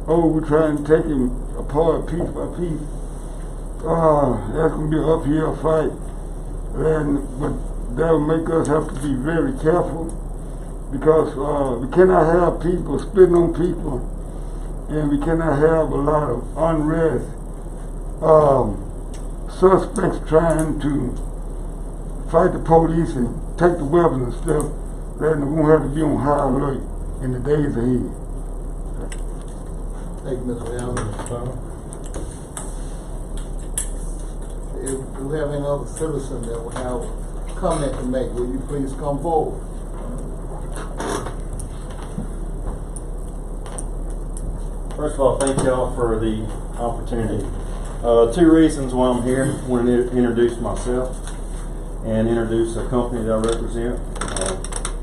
oh, we're trying to take him apart piece by piece. That's going to be an uphill fight. But that will make us have to be very careful because we cannot have people spitting on people, and we cannot have a lot of unrest. Suspects trying to fight the police and take the weapons and stuff, then we won't have to be on high alert in the days ahead. Thank you, Mr. Allen. If we have any other citizen that will have a comment to make, will you please come forward? First of all, thank y'all for the opportunity. Two reasons why I'm here. I want to introduce myself and introduce a company that I represent,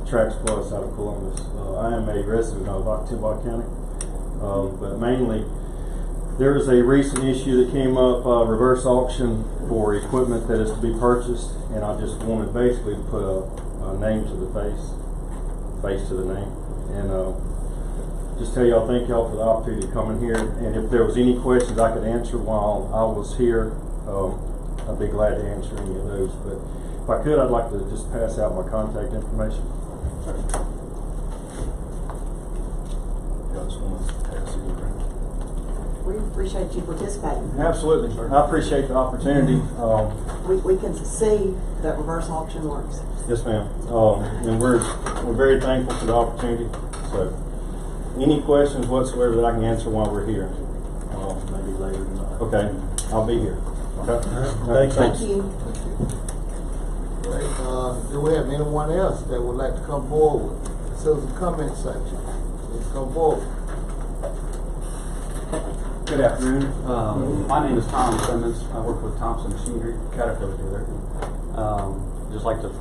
B.O.S out of Columbus. I am a resident of Tillamook County, but mainly there is a recent issue that came up, reverse auction for equipment that is to be purchased, and I just wanted basically to put a name to the face to the name, and just tell y'all thank y'all for the opportunity to come in here, and if there was any questions I could answer while I was here, I'd be glad to answer any of those. But if I could, I'd like to just pass out my contact information. We appreciate you participating. Absolutely, I appreciate the opportunity. We can see that reverse auction works. Yes, ma'am. And we're very thankful for the opportunity. So, any questions whatsoever that I can answer while we're here? Maybe later tonight. Okay, I'll be here. Okay. Thank you. Right. Do we have anyone else that would like to come forward? Citizen comment section. Please come forward. Good afternoon. My name is Tom Simmons. I work with Thompson Machinery, Caterpillar dealer. Just like to,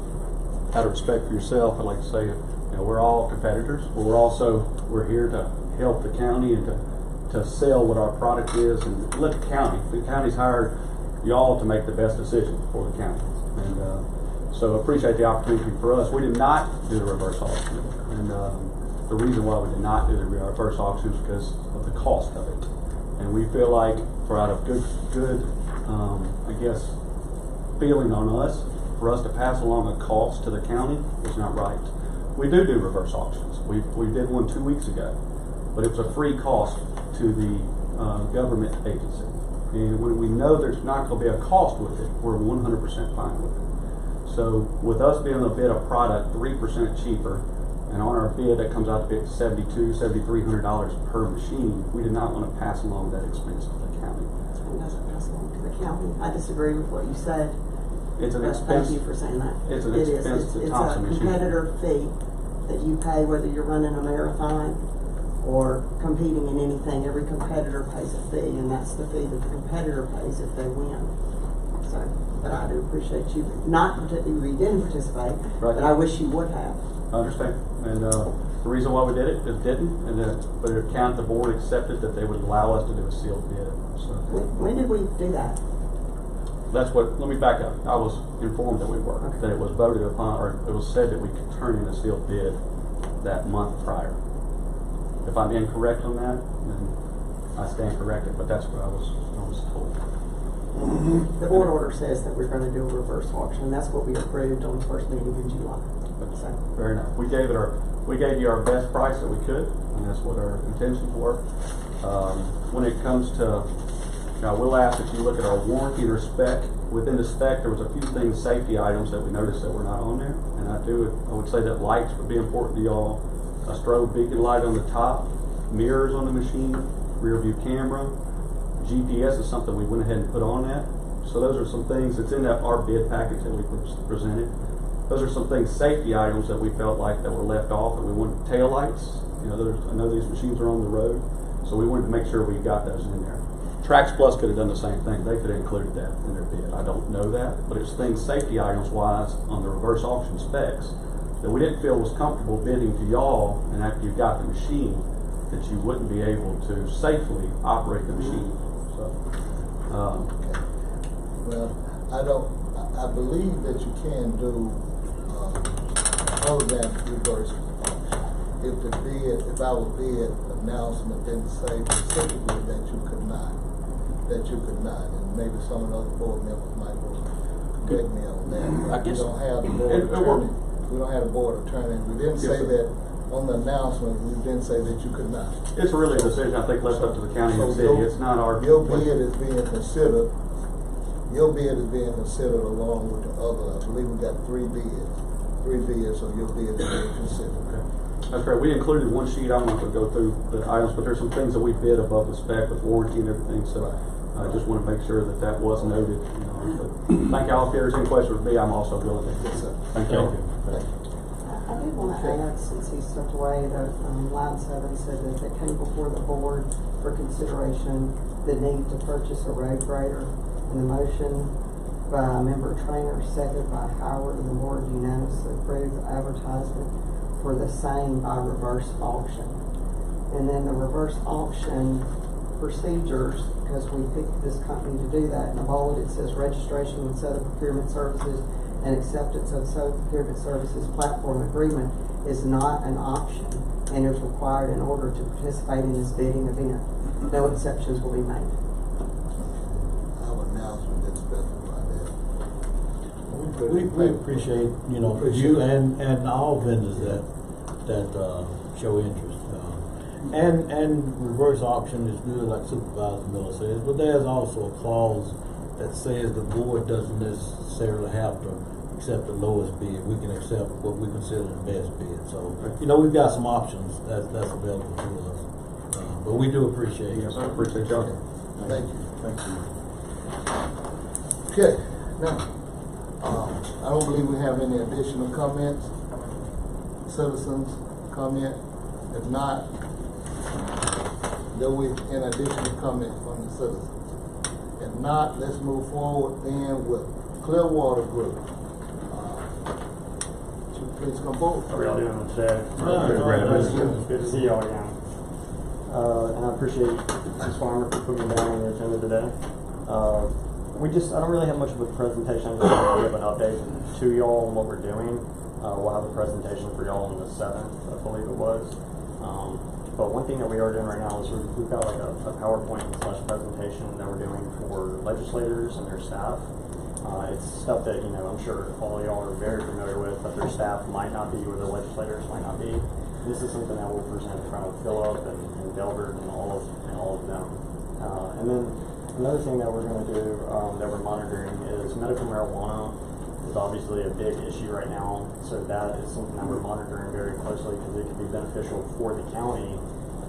out of respect for yourself, I'd like to say, you know, we're all competitors, but we're here to help the county and to sell what our product is and let the county's hired y'all to make the best decision for the county. And so appreciate the opportunity for us. We did not do the reverse auction, and the reason why we did not do the reverse auction is because of the cost of it. And we feel like, for out of good, I guess, feeling on us, for us to pass along a cost to the county is not right. We do reverse auctions. We did one 2 weeks ago, but it was a free cost to the government agency. And when we know there's not going to be a cost with it, we're 100% fine with it. So with us being able to bid a product 3% cheaper, and on our bid that comes out to be $7,200, $7,300 per machine, we did not want to pass along that expense to the county. It doesn't pass along to the county. I disagree with what you said. It's an expense. Thank you for saying that. It's an expense to Thompson Machinery. It's a competitor fee that you pay whether you're running a marathon or competing in anything. Every competitor pays a fee, and that's the fee that the competitor pays if they win. So, but I do appreciate you you didn't participate, right. But I wish you would have. I understand. And the reason why we did it didn't, but the board accepted that they would allow us to do a sealed bid. So when did we do that? That's what, let me back up. I was informed that we were, okay. That it was voted upon, or it was said that we could turn in a sealed bid that month prior. If I'm incorrect on that, then I stand corrected, but that's what I was told. The board order says that we're going to do a reverse auction. That's what we approved on the first meeting in July. So. Fair enough. We gave you our best price that we could, and that's what our intentions were. When it comes to, now we'll ask that you look at our warranty and our spec. Within the spec, there was a few things, safety items that we noticed that were not on there, and I would say that lights would be important to y'all. A strobe beacon light on the top, mirrors on the machine, rear view camera, GPS is something we went ahead and put on that. So those are some things that's in our bid package that we presented. Those are some things, safety items that we felt like that were left off, and we wanted tail lights. You know, I know these machines are on the road, so we wanted to make sure we got those in there. Trax Plus could have done the same thing. They could have included that in their bid. I don't know that, but it's things safety items wise on the reverse auction specs that we didn't feel was comfortable bidding to y'all, and after you got the machine, that you wouldn't be able to safely operate the machine. So, okay. Well, I believe that you can do other than reverse auction. If I would bid a announcement didn't say specifically that you could not. And maybe some of the other board members might want to correct me on that. I guess We don't have the board attorney. We don't have a board attorney. We didn't say that on the announcement. We didn't say that you could not. It's really a decision, I think, left up to the county and city. It's not our. Your bid is being considered. Your bid is being considered along with the other. I believe we got three bids, so your bid is being considered. Okay. That's right. We included one sheet. I'm not going to go through the items, but there's some things that we bid above the spec with warranty and everything. So I just want to make sure that that was noted. But thank y'all. If there's any questions for me, I'm also available. Yes, sir. Thank y'all. I did want to add, since he stepped away, that line 7 said that it came before the board for consideration the need to purchase a road grader. And the motion by member Trainer, seconded by Howard, and the board unanimously approved the advertisement for the same by reverse auction. And then the reverse auction procedures, because we picked this company to do that, in the bold it says registration with Southern Procurement Services and acceptance of Southern Procurement Services platform agreement is not an option and is required in order to participate in this bidding event. No exceptions will be made. Our announcement didn't specify that. We appreciate, you and all vendors that show interest. And reverse auction is good, like Supervisor Miller says, but there's also a clause that says the board doesn't necessarily have to accept the lowest bid. We can accept what we consider the best bid. So, we've got some options that's available to us. But we do appreciate it. Yes, I appreciate y'all. Thank you. Thank you. Okay, now, I don't believe we have any additional comments. Citizens comment. If not, there will be an additional comment from the citizens. If not, let's move forward then with Clearwater Group. Would you please come forward? How are y'all doing today? Good to see y'all again. And I appreciate Mrs. Farmer for putting me down on the agenda today. I don't really have much of a presentation. I just want to give an update to y'all on what we're doing. We'll have a presentation for y'all on the 7th, I believe it was. But one thing that we are doing right now is we've got like a PowerPoint / presentation that we're doing for legislators and their staff. It's stuff that, I'm sure all of y'all are very familiar with, but their staff might not be, or their legislators might not be. This is something that we'll present in front of Philip and Delbert and all of them. And then another thing that we're going to do that we're monitoring is medical marijuana is obviously a big issue right now. So that is something that we're monitoring very closely because it can be beneficial for the county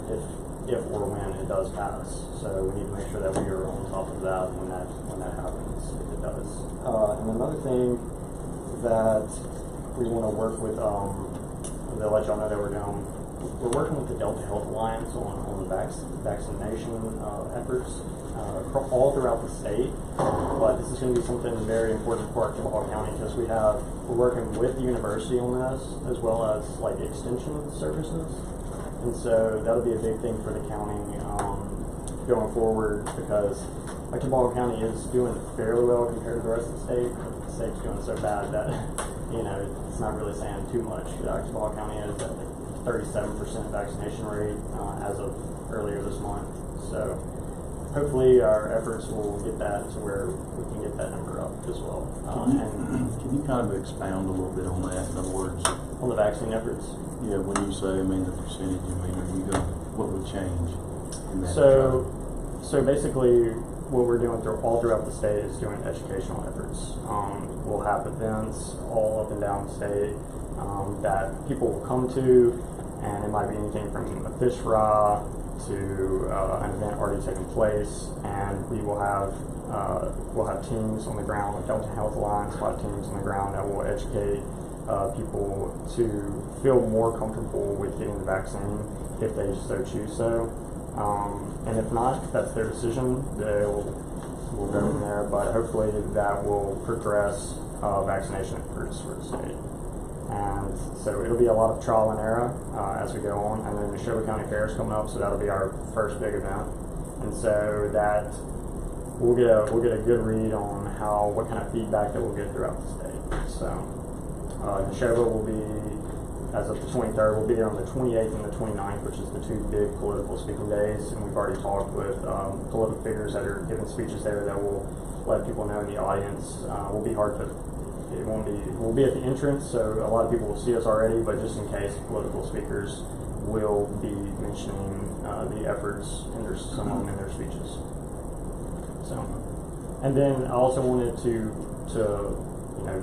if or when it does pass. So we need to make sure that we are on top of that when that happens, if it does. And another thing that we want to work with, they'll let y'all know that we're working with the Delta Health Alliance on the vaccination efforts all throughout the state. But this is going to be something very important for Arkansas County because we're working with the university on this as well as like extension services. And so that'll be a big thing for the county going forward because Arkansas County is doing fairly well compared to the rest of the state. But the state's doing so bad that it's not really saying too much. Arkansas County is at like 37% vaccination rate as of earlier this month. So hopefully our efforts will get that to where we can get that number up as well. Can you kind of expound a little bit on that? In other words, on the vaccine efforts. Yeah, when you say, the percentage, what would change in that? So basically, what we're doing all throughout the state is doing educational efforts. We'll have events all up and down the state that people will come to, and it might be anything from a fish fry to an event already taking place, and we will have teams on the ground, like Delta Health Alliance, a lot of teams on the ground that will educate people to feel more comfortable with getting the vaccine if they so choose so. And if not, that's their decision. We'll go from there, but hopefully that will progress vaccination efforts for the state. And so it'll be a lot of trial and error as we go on. And then the Neshoba County Fair is coming up, so that'll be our first big event. And so that we'll get a good read on what kind of feedback that we'll get throughout the state. So Neshoba will be as of the 23rd. We'll be there on the 28th and the 29th, which is the two big political speaking days. And we've already talked with political figures that are giving speeches there that will let people know in the audience. We'll be hard to, it won't be, we'll be at the entrance, so a lot of people will see us already, but just in case, political speakers will be mentioning the efforts, and there's some of them in their speeches. So, and then I also wanted to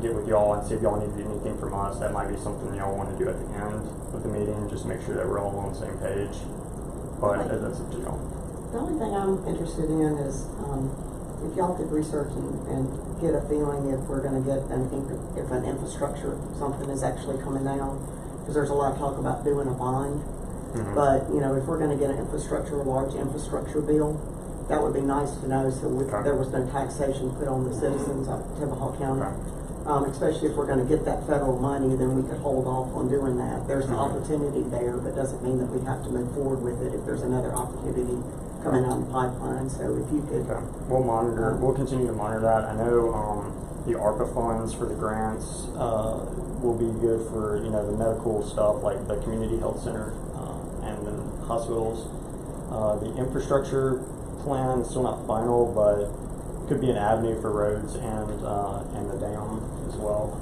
get with y'all and see if y'all needed anything from us. That might be something y'all want to do at the end of the meeting, just make sure that we're all on the same page. But that's up to y'all. The only thing I'm interested in is if y'all could research and get a feeling if we're going to get if an infrastructure, something is actually coming down, because there's a lot of talk about doing a bond. Mm-hmm. But, if we're going to get an infrastructure, a large infrastructure bill, that would be nice to know, so there was no taxation put on the citizens of Tibahaw County. Okay. Especially if we're going to get that federal money, then we could hold off on doing that. There's an opportunity there, but doesn't mean that we have to move forward with it if there's another opportunity coming down the pipeline. So if you could, we'll monitor. We'll continue to monitor that. I know the ARPA funds for the grants will be good for the medical stuff like the community health center and then hospitals. The infrastructure plan is still not final, but could be an avenue for roads and the dam as well.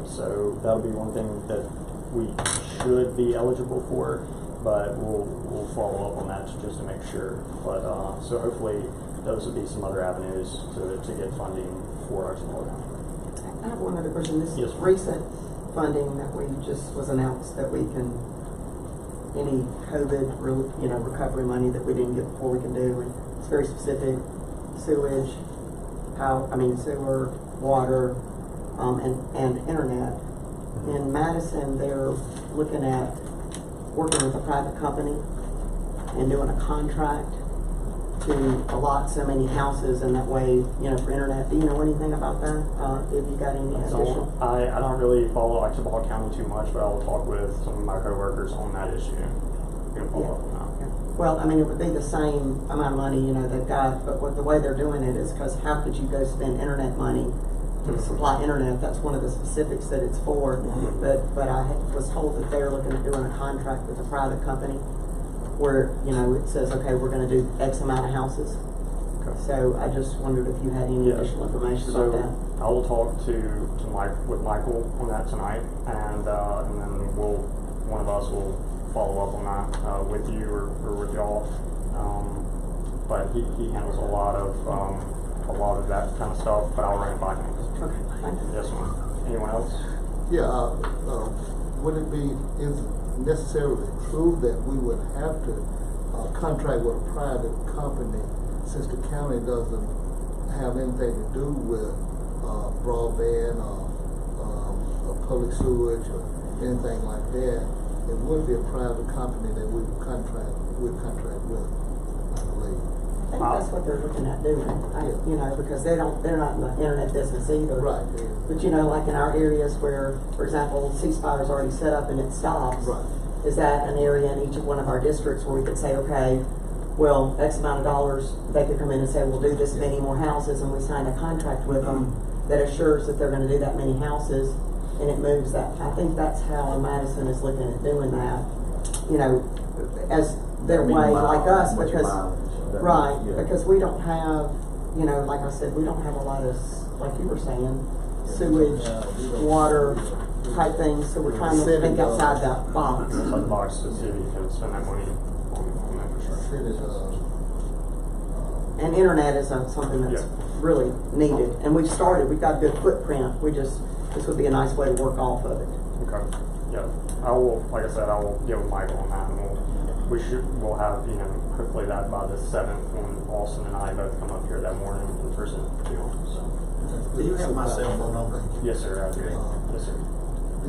So that'll be one thing that we should be eligible for, but we'll follow up on that just to make sure. But so hopefully those would be some other avenues to get funding for our small county. I have one other question. This Yes. recent funding that we just was announced that we can, any COVID recovery money that we didn't get before we can do, and it's very specific, sewage, sewer, water, and internet. In Madison, they're looking at working with a private company and doing a contract to allot so many houses, and that way, for internet. Do you know anything about that? Have you got any additional? I don't really follow Tibahaw County too much, but I will talk with some of my coworkers on that issue. We can follow up on that. Well, it would be the same amount of money, they've got, but the way they're doing it is because how could you go spend internet money to supply internet? That's one of the specifics that it's for. But I was told that they're looking at doing a contract with a private company where, it says, okay, we're going to do X amount of houses. Okay. So I just wondered if you had any additional information about that. I will talk with Michael on that tonight, and then one of us will follow up on that with you or with y'all. But he handles a lot of that kind of stuff. But I'll run it by him. Okay, thank you. Yes, ma'am. Anyone else? Yeah, would it be necessarily true that we would have to contract with a private company since the county doesn't have anything to do with broadband or public sewage or anything like that? It would be a private company that we would contract with, I believe. I think that's what they're looking at doing, because they're not in the internet business either. Right. But like in our areas where, for example, C-Spire's already set up and it stops. Right. Is that an area in each of one of our districts where we could say, okay, well, X amount of dollars, they could come in and say, we'll do this many more houses, and we sign a contract with them that assures that they're going to do that many houses, and it moves that. I think that's how Madison is looking at doing that, as their way, like us, because, because we don't have, like I said, we don't have a lot of, like you were saying, sewage, water type things, so we're trying to think outside that box. Outside the box to see if you can spend that money on infrastructure. And internet is something that's really needed, and we've got a good footprint. This would be a nice way to work off of it. Okay. Yeah. Like I said, I will get with Michael on that, and we'll have, hopefully that by the 7th when Austin and I both come up here that morning in person too. So. Do you have my cell phone number? Yes, sir. I do. Yes, sir.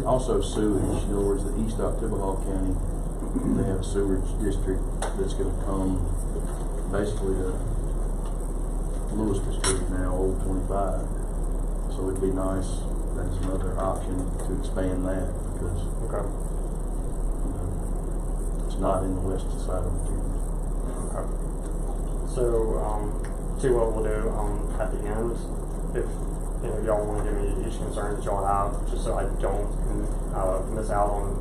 Also sewage, in other words, the east of Tibahaw County, they have a sewage district that's gonna come basically to Lewiston Street now, Old 25. So it'd be nice, that's another option to expand that, because it's not in the west side of the county. Okay. So, see what we'll do at the end. If any of y'all want to give me each concern that y'all have, just so I don't miss out on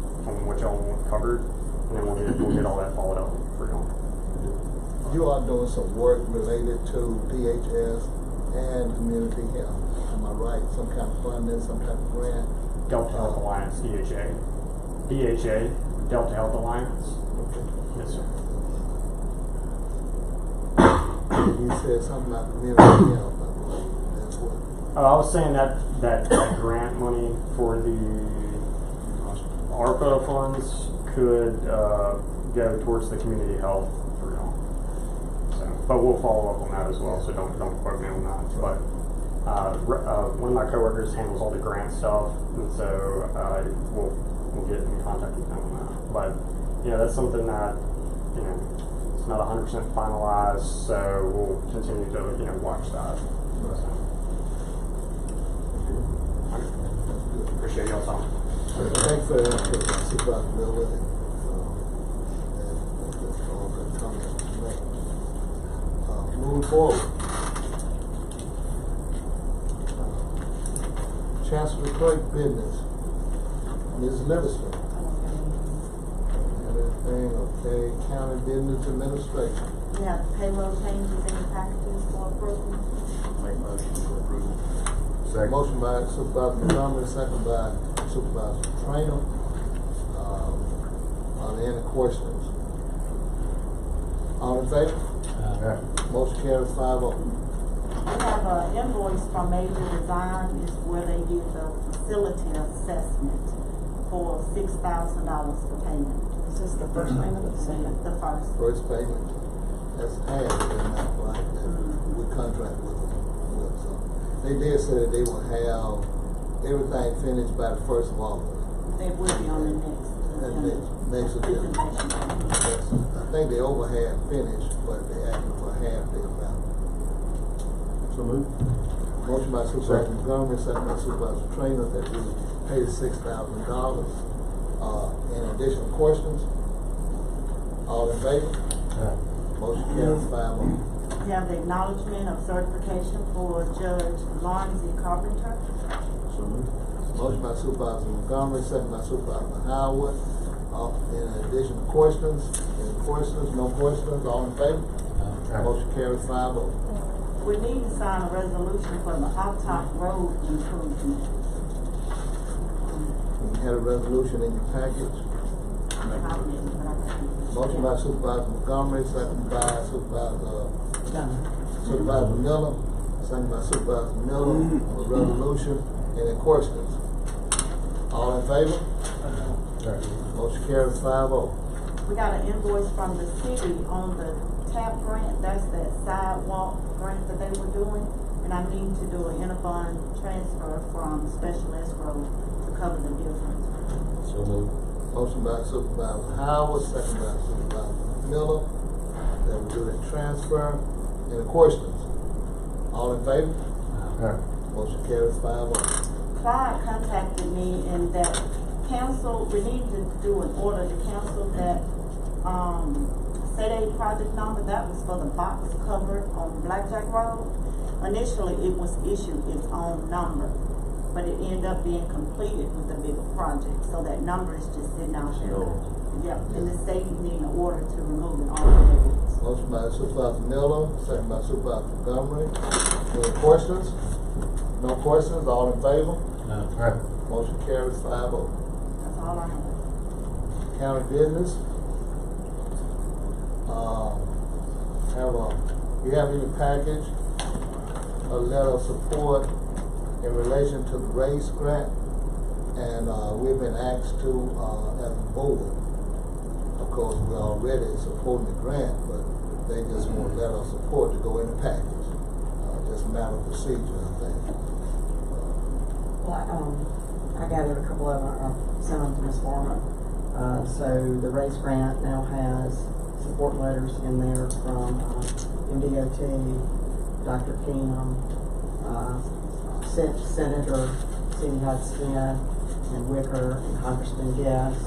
what y'all want covered, and then we'll get all that followed up for y'all. You are doing some work related to DHS and community health. Am I right? Some kind of funding, some kind of grant? Delta Health Alliance, DHA. DHA, Delta Health Alliance. Okay. Yes, sir. You said something about community health. That's what. I was saying that grant money for the ARPA funds could go towards the community health for y'all. So, but we'll follow up on that as well. So don't quote me on that. But one of my coworkers handles all the grant stuff, and so we'll get in contact with them on that. But that's something that it's not 100% finalized, so we'll continue to watch that. Right. So. Appreciate y'all's time. Thanks for that, Supervisor Miller. That's all good comments to make. Moving forward. Chancellor Clerk business. Ms. Livingston. Everything okay? County business administration. We have payroll changes in the packages for approval. Make motion for approval. Motion by Supervisor Montgomery, second by Supervisor Trainer. Are there any questions? All in favor? Motion carries 5-0. We have an invoice from Major Design, is where they did the facility assessment for $6,000 for payment. Is this the first payment or the second? The first. First payment. That's half of the amount, right? That we contract with them. So they did say that they will have everything finished by the 1st of August. They will be on the Next agenda. I think they over half finished, but they asking for half the amount. So move. Motion by Supervisor Montgomery, second by Supervisor Trainer, that we pay the $6,000. Any additional questions? All in favor? Motion carries 5-0. We have the acknowledgement of certification for Judge Lawrence E. Carpenter. So move. Motion by Supervisor Montgomery, second by Supervisor Howard. Any additional questions? Any questions? No questions? All in favor? Motion carries 5-0. We need to sign a resolution for the Hot Road improvement. You had a resolution in your package. Motion by Supervisor Montgomery, second by Supervisor Miller. Second by Supervisor Miller on the resolution. Any questions? All in favor? Motion carries 5-0. We got an invoice from the city on the TAP grant. That's that sidewalk grant that they were doing. And I need to do an interfund transfer from special escrow to cover the difference. So moved. Motion by Supervisor Howard, second by Supervisor Miller. That we do that transfer. Any questions? All in favor? Motion carries 5-0. Clyde contacted me and that council, we need to do an order to cancel that State Aid project number. That was for the box cover on Blackjack Road. Initially, it was issued its own number, but it ended up being completed with a bigger project. So that number is just sitting out there. Yep, and the state need an order to remove it off the records. Motion by Supervisor Miller, second by Supervisor Montgomery. Any questions? No questions? All in favor? Motion carries 5-0. That's all I have. County business. You have in your package a letter of support in relation to the race grant, and we've been asked to, as a board, of course, we're already supporting the grant, but they just want a letter of support to go in the package. Just a matter of procedure, I think. I gathered a couple of them, sent them to Ms. Farmer. So the race grant now has support letters in there from MDOT, Dr. Keenum, Senator Cindy Hudson, and Wicker, and Congressman Guest.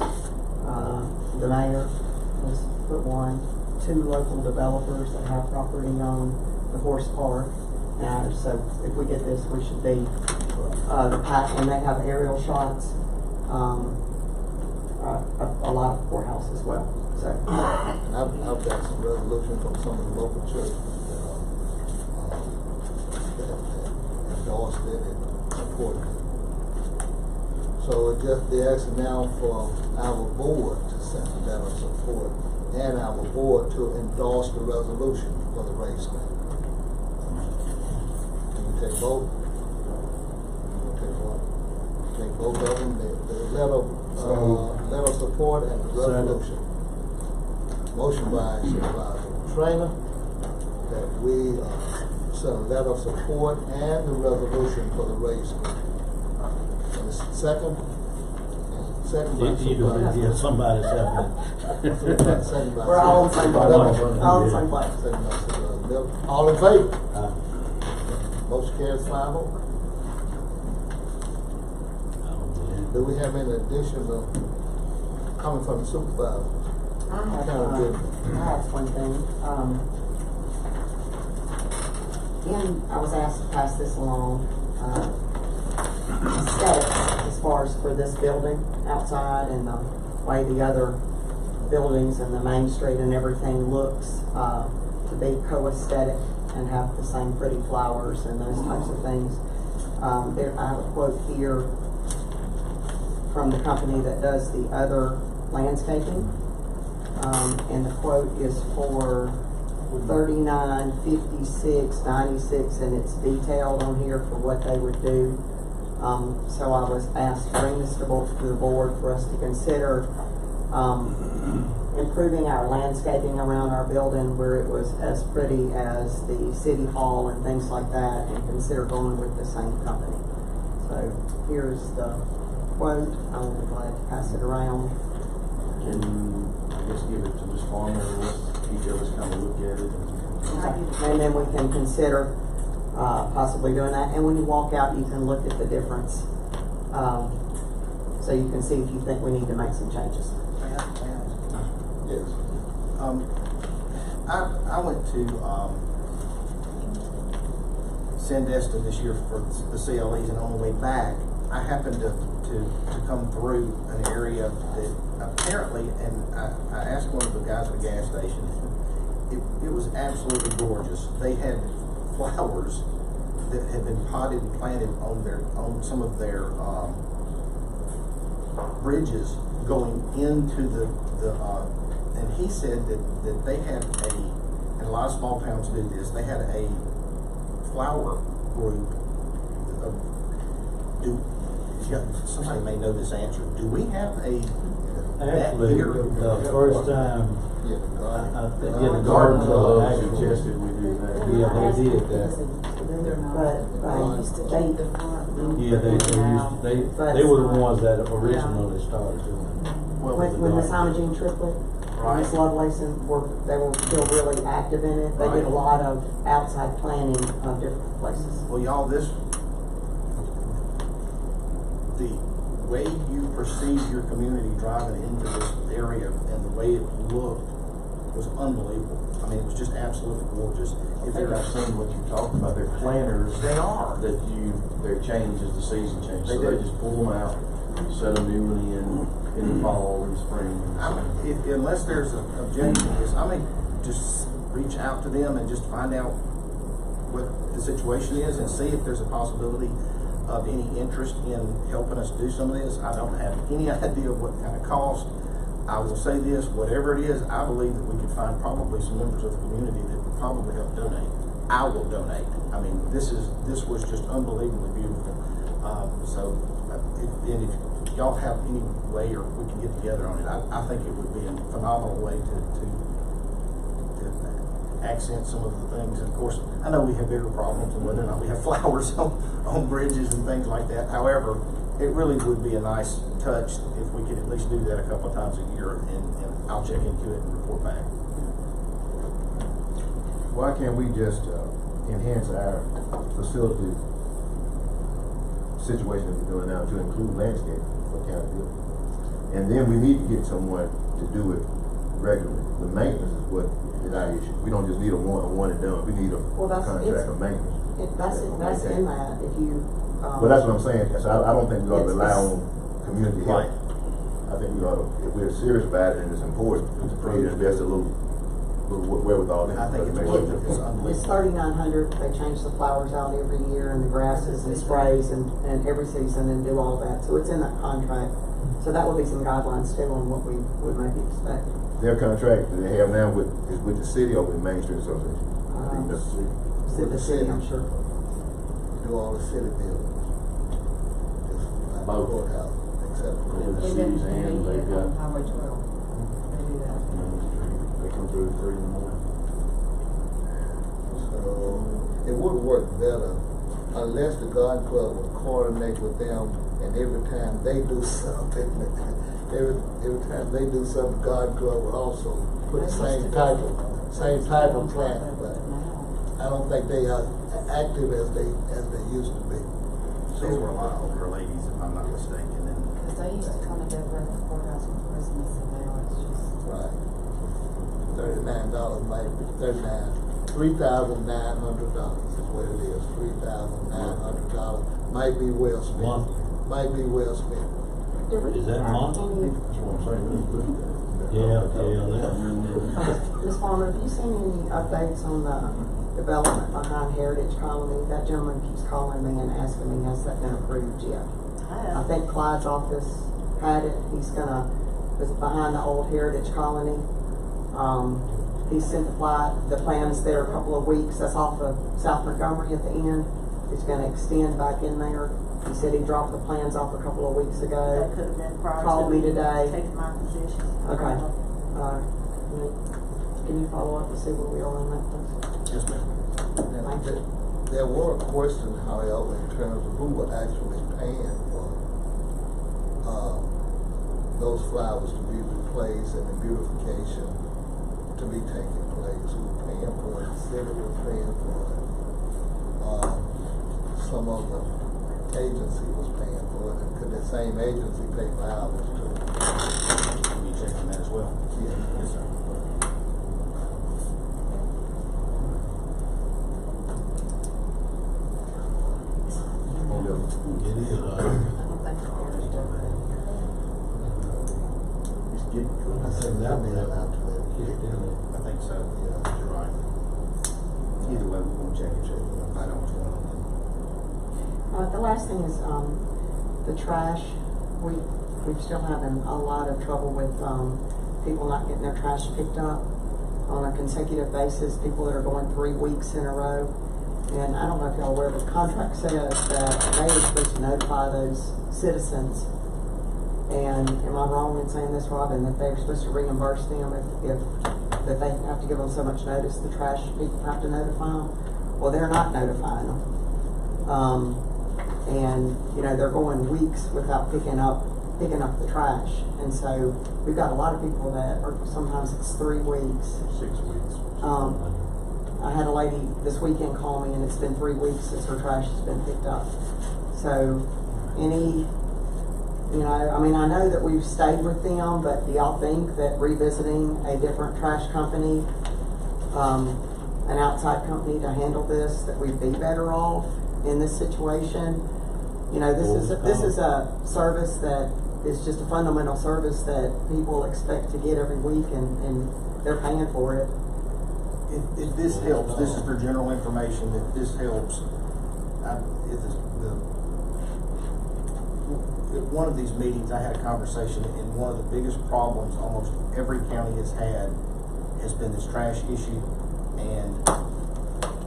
The mayor has put one, 2 local developers that have property on the horse park, Now, so if we get this, we should be, the pack, and they have aerial shots, a lot of courthouse as well, so. And I've got some resolution from some of the local churches that endorsed it and supported it. So they're asking now for our board to send a letter of support and our board to endorse the resolution for the race limit. Can you take both? You gonna take one? Take both of them, the letter of support and the resolution. Motion by Supervisor Trainer that we send a letter of support and the resolution for the race limit. And the second by Supervisor. Yeah, somebody's having Second by We're all in the same boat. Supervisor. All in the same place. Second by Supervisor Miller. All in favor? it. Motion carries 5-0. Do we have any additional coming from the supervisor? I have one thing. I was asked to pass this along, aesthetics as far as for this building outside and the way the other buildings and the main street and everything looks, to be co-aesthetic and have the same pretty flowers and those types of things. I have a quote here from the company that does the other landscaping. And the quote is for $39.56.96, and it's detailed on here for what they would do. So I was asked to bring this to the board for us to consider improving our landscaping around our building where it was as pretty as the city hall and things like that, and consider going with the same company. So here's the quote. I'm glad to pass it around. Can I guess give it to Ms. Farmer and let each of us kind of look at it? And then we can consider possibly doing that. And when you walk out, you can look at the difference. So you can see if you think we need to make some changes. Yes. I went to Sandestin this year for the CLEs, and on the way back, I happened to come through an area that apparently, and I asked one of the guys at the gas station, it was absolutely gorgeous. They had flowers that had been potted and planted on some of their bridges going into the and he said that they had and a lot of small towns do this, they had a flower group. Somebody may know this answer. Do we have Actually, the first time, Yeah, I think in the garden club actually Suggested we do that. Yeah, they did that. They were the ones that originally started doing it. When Miss Imogene Triplett and Miss Lovelace they were still really active in it. They did a lot of outside planning of different places. Well, y'all, the way you perceive your community driving into this area and the way it looked was unbelievable. I mean, it was just absolutely gorgeous. I think I've seen what you're talking about. They're planters. They are. That they change as the season changes. They So do. they just pull them out, set a new one in the fall and spring. Unless there's an objection to this, I may just reach out to them and just find out what the situation is and see if there's a possibility of any interest in helping us do some of this. I don't have any idea of what kind of cost. I will say this, whatever it is, I believe that we could find probably some members of the community that would probably help donate. I will donate. I mean, this was just unbelievably beautiful. If y'all have any way or we can get together on it, I think it would be a phenomenal way to accent some of the things. And of course, I know we have bigger problems and whether or not we have flowers on bridges and things like that. However, it really would be a nice touch if we could at least do that a couple of times a year, and I'll check into it and report back. Why can't we just enhance our facility situation that we're doing now to include landscaping for county buildings? And then we need to get someone to do it regularly. The maintenance is what is our issue. We don't just need a one and done. We need a contract of maintenance. That's in that, if you. But that's what I'm saying, so I don't think we ought to rely on community Right. health. I think we ought to, if we're serious about it and it's important, we need to invest a little wherewithal in it. I think it's unbelievable. It's $3,900, they change the flowers out every year and the grasses and sprays and every season and do all that, so it's in that contract. So that would be some guidelines too on what we would maybe expect. Their contract that they have now is with the city or with Main Street Association? I think that's the city. With the city, I'm sure. Do all the city buildings. It's Both. courthouse, except for Yeah, the cities and they've got, Highway 12. They do that. they come through at 3 in the morning. So it would work better unless the garden club would coordinate with them, and every time they do something, every time they do something, the garden club would also put the same type of plant. But I don't think they are active as they used to be. These were a lot of older ladies, if I'm not mistaken, and Because they used to come and decorate the courthouse for Christmas, and now it's just. Right. $39 might be $3,900 is what it is. $3,900 might be well spent. Monthly. Might be well spent. Is that monthly? That's what I'm saying. Ms. Farmer, have you seen any updates on the development behind Heritage Colony? That gentleman keeps calling me and asking me, has that been approved yet? I think Clyde's office had it. It's behind the old Heritage Colony. He sent the plans there a couple of weeks. That's off of South Montgomery at the end. It's gonna extend back in there. He said he dropped the plans off a couple of weeks ago. That could have been prior to Called me today. taking my position. Okay. Can you follow up to see where we are on that, please? yes, ma'am. And there were questions, however, in terms of who were actually paying for those flowers to be replaced and the beautification to be taking place. Who was paying for it? The city was paying for it. Some of the agency was paying for it. Could the same agency pay for ours too? Can you check on that as well? Yeah. Yes, sir. It is, I don't think the Heritage does that. It's getting good. I think that may allow to it. I think so. Yeah, you're right. Either way, we're gonna check it, find out what's going on. The last thing is, the trash. We're still having a lot of trouble with, people not getting their trash picked up on a consecutive basis, people that are going 3 weeks in a row. And I don't know if y'all are aware, but the contract says that they are supposed to notify those citizens. And am I wrong in saying this, Robin, that they're supposed to reimburse them if that they have to give them so much notice, the trash people have to notify them? Well, they're not notifying them. And, they're going weeks without picking up the trash. And so we've got a lot of people that are, sometimes it's 3 weeks. 6 weeks. I had a lady this weekend call me, and it's been 3 weeks since her trash has been picked up. So I know that we've stayed with them, but do y'all think that revisiting a different trash company, an outside company to handle this, that we'd be better off in this situation? This is a service that is just a fundamental service that people expect to get every week, and they're paying for it. If this helps, this is for general information, if this helps, at one of these meetings, I had a conversation, and one of the biggest problems almost every county has had has been this trash issue. And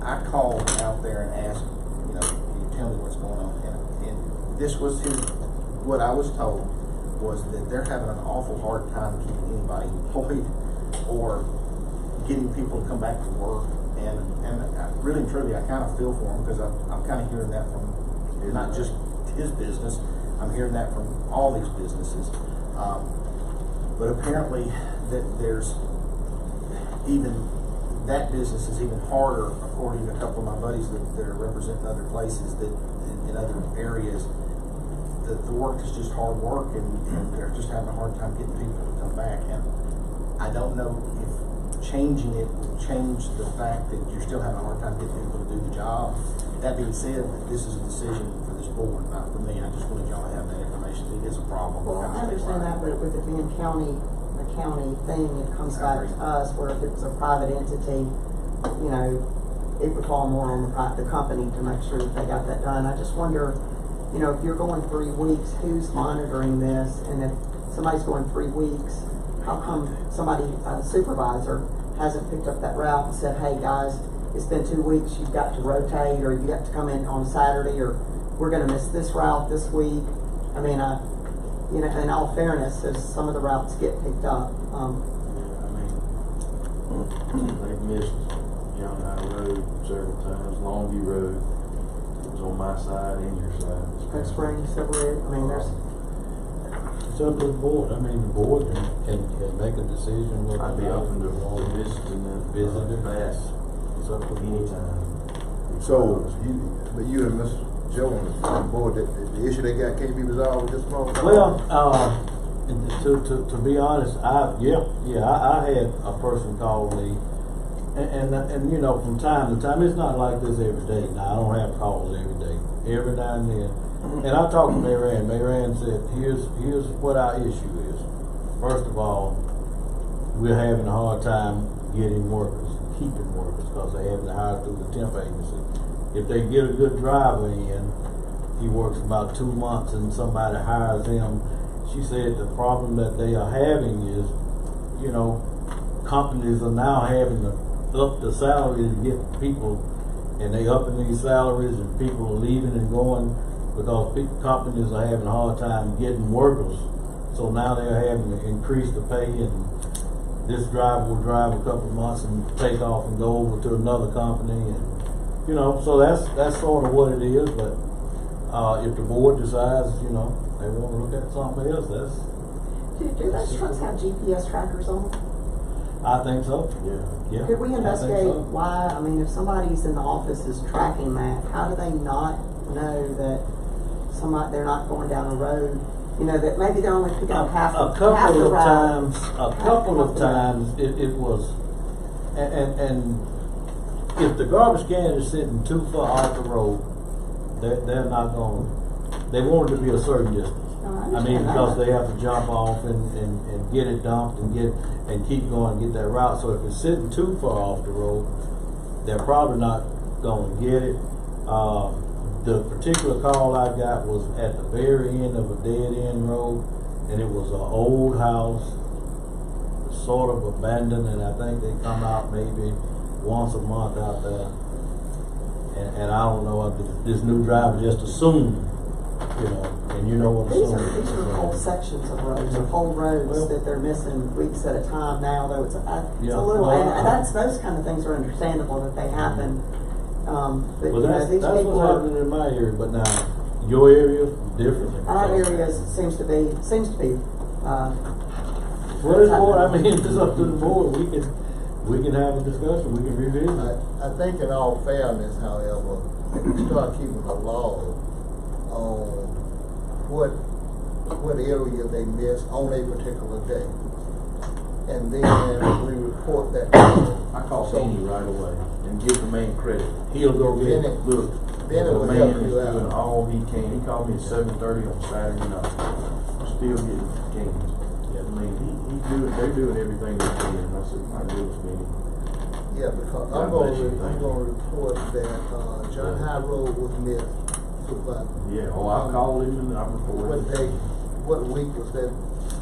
I called out there and asked, can you tell me what's going on? And this was what I was told was that they're having an awful hard time keeping anybody employed or getting people to come back to work. And really and truly, I kind of feel for them, because I'm kind of hearing that from not just his business, I'm hearing that from all these businesses. But apparently that there's even, that business is even harder, according to a couple of my buddies that are representing other places, that in other areas, the work is just hard work, and they're just having a hard time getting people to come back. And I don't know if changing it will change the fact that you're still having a hard time getting people to do the job. That being said, this is a decision for this board, not for me. I just wanted y'all to have that information. It is a problem. Well, I understand that, but with it being the county thing, it comes back to us, where if it was a private entity, you know, it would fall more on the company to make sure that they got that done. I just wonder, you know, if you're going 3 weeks, who's monitoring this? And if somebody's going 3 weeks, how come somebody, a supervisor, hasn't picked up that route and said, hey guys, it's been 2 weeks, you've got to rotate, or you got to come in on Saturday, or we're gonna miss this route this week. I mean, you know, in all fairness, as some of the routes get picked up. They've missed John High Road several times, Longview Road, it was on my side and your side. Spring Springs, separate, I mean, there's. It's up to the board. I mean, the board can make a decision whether I'd be open to visiting them, Visiting. Bass, It's up to the board. anytime. So, you and Mr. Jones on board, the issue they got can't be resolved with this moment? Well, to be honest, I had a person call me, and you know, from time to time, it's not like this every day. Now, I don't have calls every day. Every now and then. And I talked to Mary Ann. Mary Ann said, here's what our issue is. First of all, we're having a hard time getting workers, keeping workers, because they're having to hire through the temp agency. If they get a good driver in, he works about 2 months and somebody hires him. She said the problem that they are having is, you know, companies are now having to up the salary to get people, and they upping these salaries, and people are leaving and going because big companies are having a hard time getting workers. So now they're having to increase the pay, and this driver will drive a couple of months and take off and go over to another company, and you know, so that's sort of what it is. But if the board decides, you know, they want to look at something else, Do those trucks have GPS trackers on them? I think so. Yeah. Could we investigate I think so. why? I mean, if somebody's in the office is tracking that, how do they not know that they're not going down a road? You know, that maybe they're only picking up half the route. A couple of times it was, and if the garbage can is sitting too far off the road, they're not going. They want it to be a certain distance. I mean, because they have to jump off and get it dumped and keep going and get that route. So if it's sitting too far off the road, they're probably not going to get it. The particular call I got was at the very end of a dead end road, and it was an old house, sort of abandoned, and I think they come out maybe once a month out there. And I don't know, this new driver just assumed, you know, and you know what These are whole sections of roads, or whole roads that they're missing weeks at a time now, though it's a little, and those kind of things are understandable that they happen. But well, that's these people what's happening in my area, but now your area different. Our area seems to be. What is board? I mean, it's up to the board. We can have a discussion. We can revisit. I think, in all fairness, however, if we start keeping a log on what area they miss on a particular day, and then we report that. I call Kenny right away and give the man credit. He'll go get it. Look, then it the will man help is you out. doing all he can. He called me at 7:30 on Saturday night. Still getting cans. I mean, they're doing everything they can. And I said, my goodness, Kenny. Yeah, because God I'm bless you. going to report that John High Road was missed. Yeah, I called him and I reported. What day? What week was that?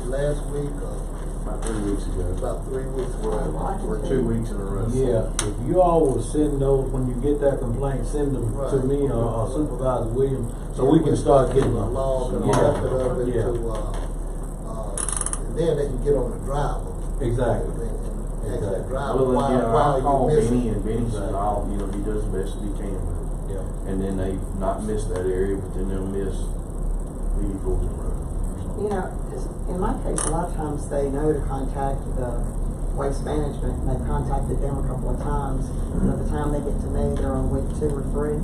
Last week? About 3 weeks ago. About 3 weeks ago. We're 2 weeks in a row. Yeah, if you all will send those, when you get that complaint, send them to me or Supervisor Williams, so we can start getting them. Log and Yeah. wrap it up into, and then they can get on the driver. Exactly. And ask that driver Well, I why called you missing. Benny, and Benny said, he does the best that he can with it. Yeah. And then they not miss that area, but then they'll miss Lady Fulton Road. You know, in my case, a lot of times they know to contact the waste management, and they've contacted them a couple of times. By the time they get to me, they're on week 2 or 3,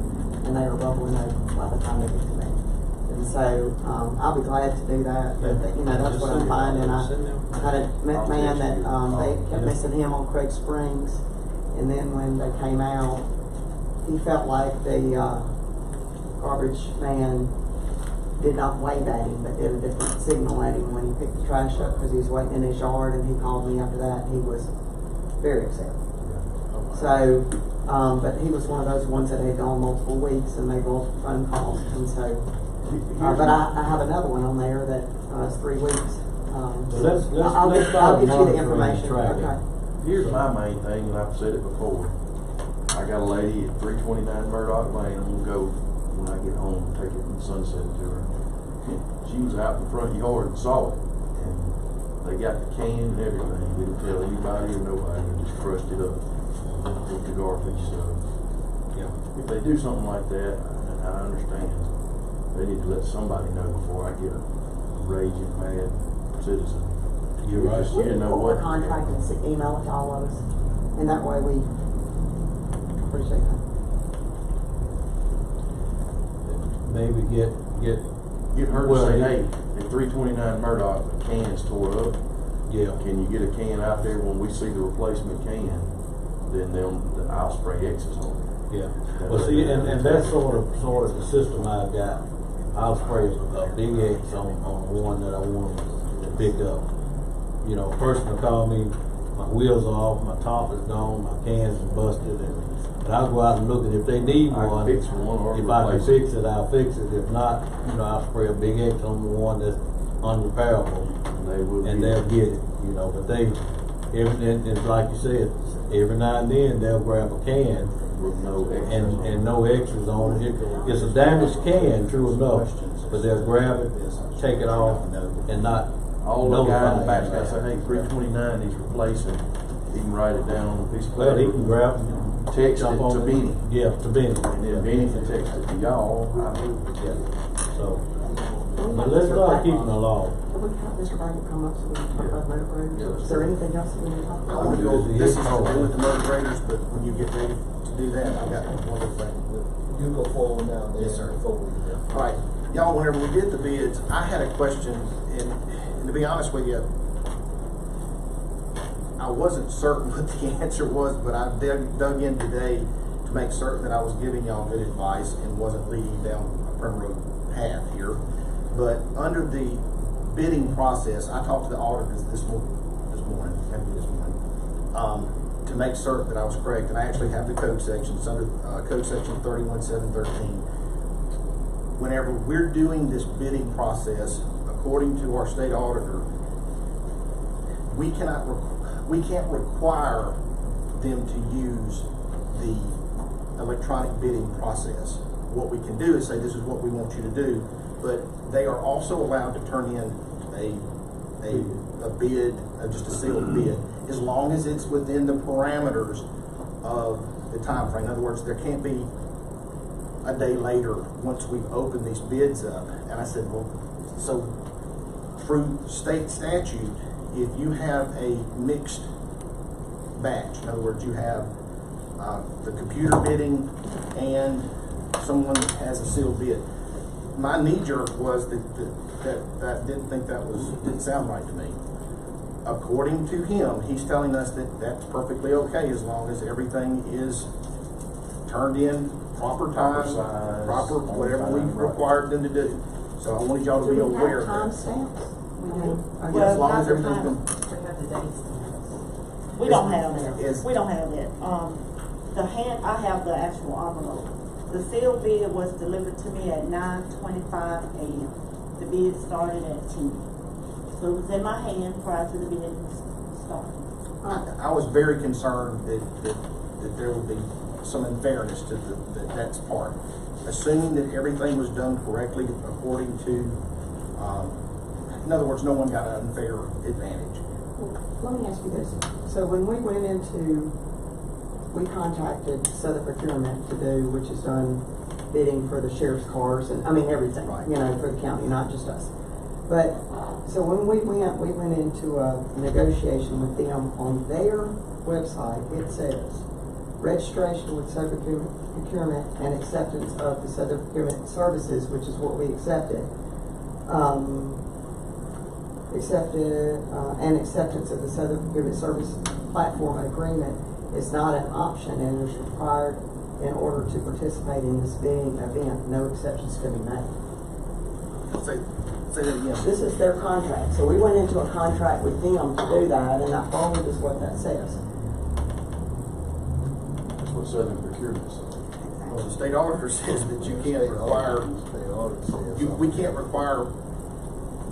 and they are bubbling over by the time they get to me. And so I'll be glad to do that. But, you know, that's what I'm finding. I had a man that they kept missing him on Craig Springs, and then when they came out, he felt like the garbage man did not wave at him, but did a different signal at him when he picked the trash up, because he was waiting in his yard, and he called me after that. He was very upset. So, but he was one of those ones that had gone multiple weeks and made multiple phone calls, and so. But I have another one on there that is 3 weeks. I'll get you the information. Okay. Here's my main thing, and I've said it before. I got a lady at 329 Murdoch Lane. I'm gonna go when I get home, take it from Sunset to her. She was out in the front yard and saw it, and they got the can and everything. Didn't tell anybody or nobody, and just crushed it up with the garbage. So, if they do something like that, and I understand, they need to let somebody know before I get a raging mad citizen. You're right. You didn't know what. Contract and email it to all of us, and that way we appreciate that. Maybe get her to say, hey, at 329 Murdoch, the can's tore up. Yeah. Can you get a can out there when we see the replacement can? Then I'll spray X's on it. Yeah. Well, see, and that's sort of the system I've got. I'll spray a big X on the one that I want to pick up. You know, a person will call me, my wheels are off, my top is gone, my can's busted, and I'll go out and look, and if they need one, fix one or if I can fix it, I'll fix it. If not, you know, I'll spray a big X on the one that's unrepairable, and they'll get it. You know, but it's like you said, every now and then they'll grab a can with no X's and no X's on it. It's a damaged can, true enough, but they'll grab it, take it off, and not. All the guy in the back guy say, hey, 329 he's replacing. He can write it down on a piece of paper. Well, he can grab it. Text it to Benny. Yeah, to Benny. And then Benny can text it to y'all. So, but let's start keeping the law. Can we have Mr. Banger come up so we can talk about motor graders? Is there anything else we need to talk about? This is to do with the motor graders, but when you get ready to do that, I got one other thing. You go forward now. Yes, sir. Forward. All right, y'all, whenever we did the bids, I had a question, and to be honest with you, I wasn't certain what the answer was, but I dug in today to make certain that I was giving y'all good advice and wasn't leading down a primrose path here. But under the bidding process, I talked to the auditors this morning, to make certain that I was correct, and I actually have the code section. It's under code section 31.7.13. Whenever we're doing this bidding process, according to our state auditor, we can't require them to use the electronic bidding process. What we can do is say, this is what we want you to do, but they are also allowed to turn in a bid, just a sealed bid, as long as it's within the parameters of the time frame. In other words, there can't be a day later once we've opened these bids up. And I said, well, so through state statute, if you have a mixed batch, in other words, you have the computer bidding and someone that has a sealed bid, my knee jerk was that didn't sound right to me. According to him, he's telling us that that's perfectly okay as long as everything is turned in proper time, proper whatever we required them to do. So I wanted y'all to be aware of that. Timestamps? As long as everything's been. We don't have that. We don't have that. I have the actual envelope. The sealed bid was delivered to me at 9:25 a.m. The bid started at 10. So it was in my hand prior to the bid starting. I was very concerned that there would be some unfairness to that part. Assuming that everything was done correctly according to, in other words, no one got an unfair advantage. Well, let me ask you this. So when we went into, we contacted Southern Procurement to do, which is done bidding for the sheriff's cars and, I mean, everything, right, you know, for the county, not just us. But, so when we went into a negotiation with them on their website, it says, registration with Southern Procurement and acceptance of the Southern Procurement services, which is what we accepted. And acceptance of the Southern Procurement Service Platform Agreement is not an option and is required in order to participate in this bidding event, no exceptions to be made. Say that again. This is their contract, so we went into a contract with them to do that, and that bold is what that says. That's what Southern Procurement says. Well, the state auditor says that you can't require, we can't require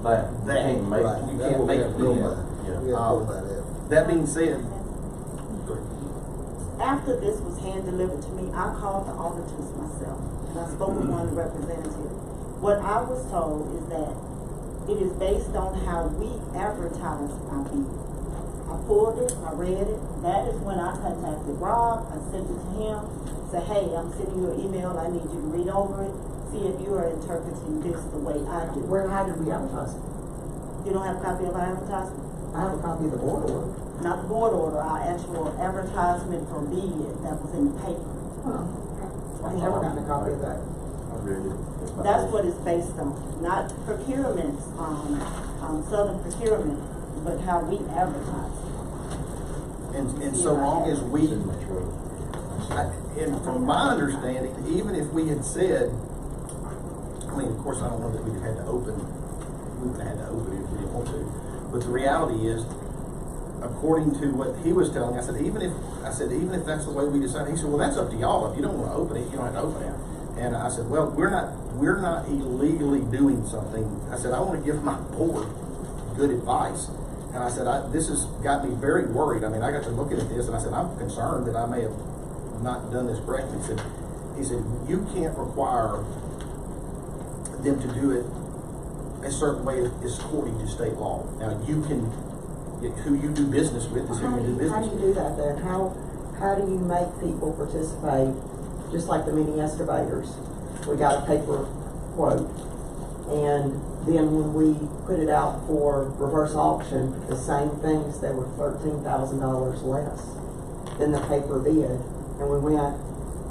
That. that. You can't make Right. it. You can't make it do that. Yeah. We have to go by that. That being said, After this was hand delivered to me, I called the auditors myself, and I spoke with one representative. What I was told is that it is based on how we advertise our bid. I pulled it, I read it, that is when I contacted Rob, I sent it to him, said, hey, I'm sending you an email, I need you to read over it, see if you are interpreting this the way I do. How did we advertise it? You don't have a copy of our advertisement? I have a copy of the board order. Not the board order, our actual advertisement for bid that was in the paper. I never got a copy of that. I read it. That's what it's based on, not procurement, Southern procurement, but how we advertise. and so long as we, and from my understanding, even if we had said, I mean, of course, I don't know that we'd have had to open, we would have had to open it if we didn't want to, but the reality is, according to what he was telling, I said, even if that's the way we decide, he said, well, that's up to y'all. If you don't want to open it, you don't have to open it. And I said, well, we're not illegally doing something. I said, I want to give my board good advice. And I said, this has got me very worried. I mean, I got to looking at this, and I said, I'm concerned that I may have not done this correctly. He said, you can't require them to do it a certain way is according to state law. Now, you can, who you do business with is who you do business How do with. you do that then? How do you make people participate, just like the mini excavators? We got a paper quote, and then when we put it out for reverse auction, the same things, they were $13,000 less than the paper bid. And we went,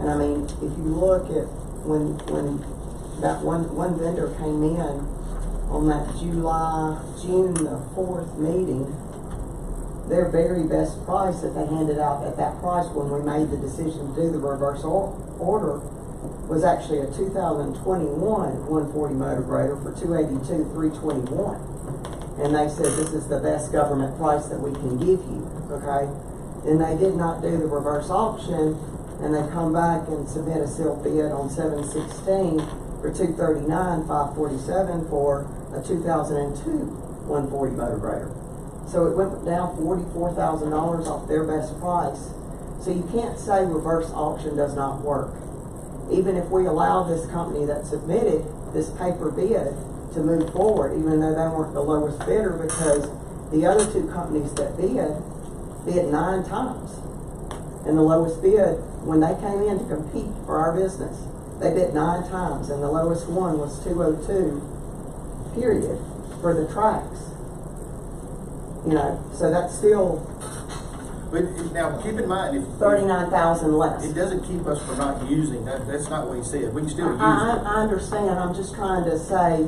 and I mean, if you look at when that one vendor came in on that June the 4th meeting, their very best price that they handed out at that price when we made the decision to do the reverse order was actually a 2021 140 motor grader for $282,321. And they said, this is the best government price that we can give you, okay? Then they did not do the reverse auction, and they come back and submit a sealed bid on 7/16 for $239,547 for a 2002 140 motor grader. So it went down $44,000 off their best price. So you can't say reverse auction does not work. Even if we allow this company that submitted this paper bid to move forward, even though they weren't the lowest bidder, because the other two companies that bid 9 times. And the lowest bid, when they came in to compete for our business, they bid 9 times, and the lowest one was $202, period, for the tracks. You know, so that's still But now, keep in mind, if $39,000 less. it doesn't keep us from not using that. That's not what he said. We can still use it. I understand. I'm just trying to say,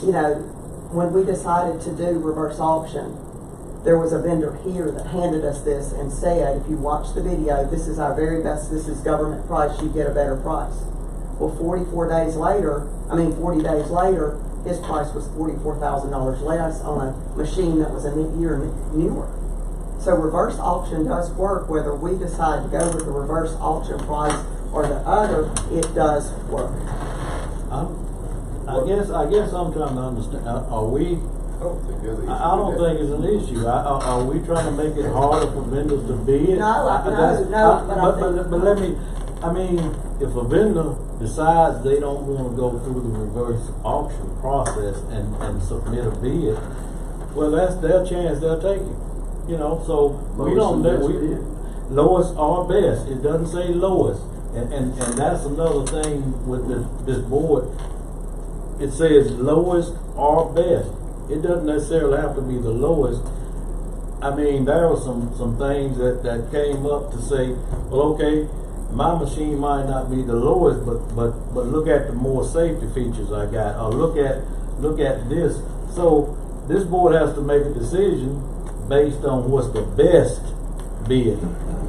you know, when we decided to do reverse auction, there was a vendor here that handed us this and said, if you watch the video, this is our very best, this is government price, you get a better price. Well, 40 days later, his price was $44,000 less on a machine that was a year newer. So reverse auction does work, whether we decide to go with the reverse auction price or the other, it does work. I guess I'm trying to understand, are we, I don't think there's an issue. I don't think it's an issue. Are we trying to make it harder for vendors to bid? No, But let me, I mean, if a vendor decides they don't want to go through the reverse auction process and submit a bid, well, that's their chance, they'll take it. You know, so we don't, lowest or best. It doesn't say lowest. And that's another thing with this board. It says lowest or best. It doesn't necessarily have to be the lowest. I mean, there were some things that came up to say, well, okay, my machine might not be the lowest, but look at the more safety features I got, or look at this. So this board has to make a decision based on what's the best bid.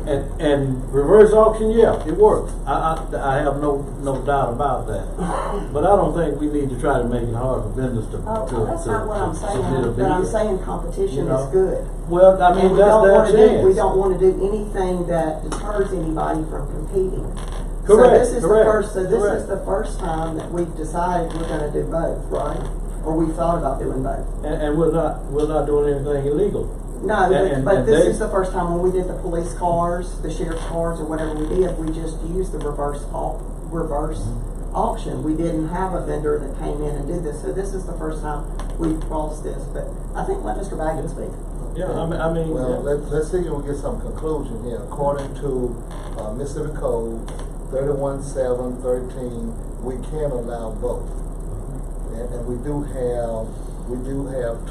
And reverse auction, yeah, it works. I have no doubt about that. But I don't think we need to try to make it hard for vendors to That's not what I'm submit a saying, but I'm bid. saying competition You know? is good. Well, I mean, And that's their chance. we don't wanna do anything that deters anybody from competing. Correct, So this is correct, this is correct. the first time that we've decided we're gonna do both, right? Or we thought about doing both. And we're not doing anything illegal. No, but this is the first time when we did the police cars, the sheriff's cars, or whatever we did, we just used the reverse auction. We didn't have a vendor that came in and did this, so this is the first time we've crossed this, but I think let Mr. Baggett speak. Yeah, I mean. Well, let's see if we get some conclusion here. According to Mississippi Code 31.7.13, we can allow both. And we do have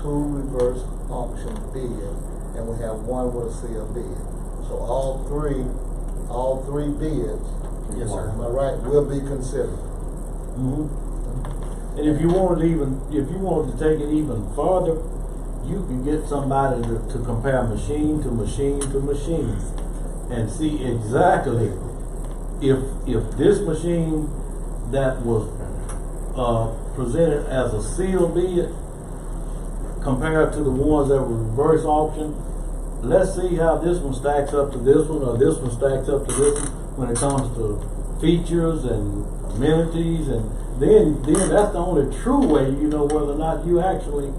two reverse auction bids, and we have one with a sealed bid. So all three bids, Yes, sir. am I right, will be considered. Mhm. And if you wanted to take it even farther, you can get somebody to compare machine to machine to machine and see exactly if this machine that was presented as a sealed bid compared to the ones that were reverse auction. Let's see how this one stacks up to this one, or this one stacks up to this one when it comes to features and amenities, and then that's the only true way you know whether or not you actually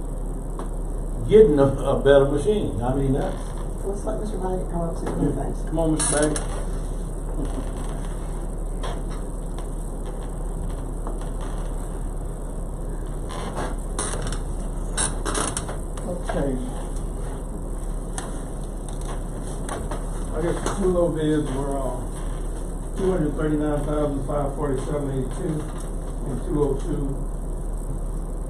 getting a better machine. I mean that's. Let's let Mr. Baggett come up to the new things. Come on, Mr. Baggett. Okay. I guess the two low bids were $239,547.82 and 202.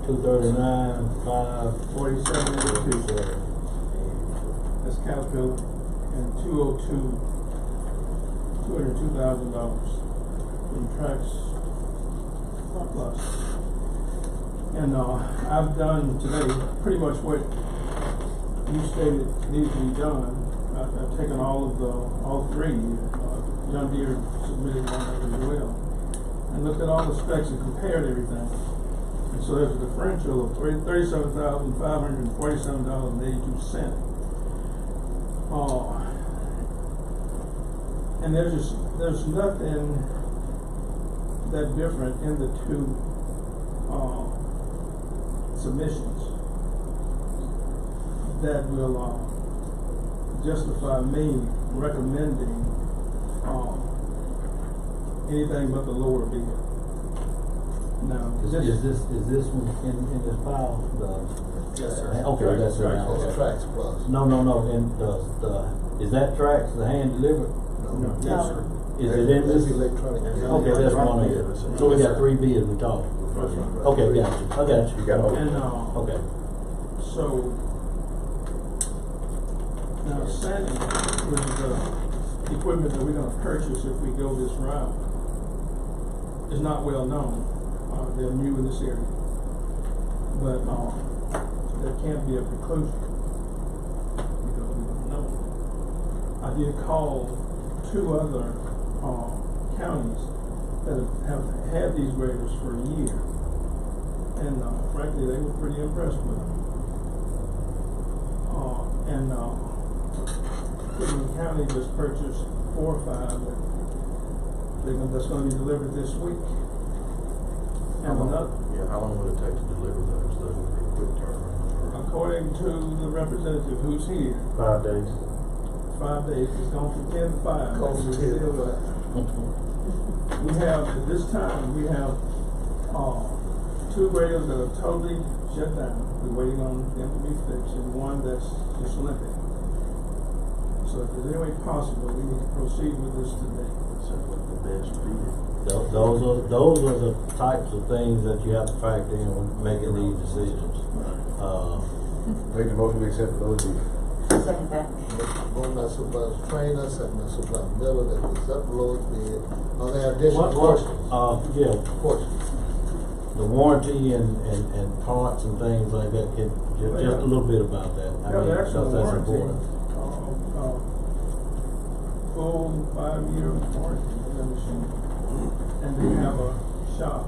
239, 5, 47.82. That's Caterpillar, and 202, $202,000 from Trax Plus. And I've done today pretty much what you stated needs to be done. I've taken all three. John Deere submitted one as well, and looked at all the specs and compared everything. And so there's a differential of $37,547.82. And there's nothing that different in the two submissions that will justify me recommending anything but the lower bid. Now, Is this one in this file? Yes, sir. Okay, that's right. It's Trax Plus. No. And is that Trax the hand delivered? No. Yes, sir. Is it in this? Electronic. Okay, that's one of it. So we got three bids we talked. Okay, got you. I got you. You got all. And Okay. so now sanding, which is the equipment that we're going to purchase if we go this route, is not well known. They're new in this area, but there can't be a preclusion because we don't know. I did call two other counties that have had these graders for a year, and frankly, they were pretty impressed with them. Cleveland County just purchased 4 or 5 that's going to be delivered this week. And another. Yeah, how long would it take to deliver those? Those would be a quick turnaround. According to the representative who's here, 5 days. 5 days. It's gone from 10 to 5. Gone from 10 to 5. We have, at this time, we have 2 graders that are totally shut down. We're waiting on them to be fixed, and one that's just limping. So if there's any way possible, we need to proceed with this today. Sounds like the best bid. Those are the types of things that you have to factor in when making these decisions. Make the motion to accept those bids. Second that. Moved by Supervisor Trainer, second by Supervisor Miller, that we accept the lowest bid. Are there additional questions? Yeah, Questions? the warranty and parts and things like that, just a little bit about that. I mean, Yeah, the actual that's warranty, important. full 5-year warranty on the machine. And they have a shop.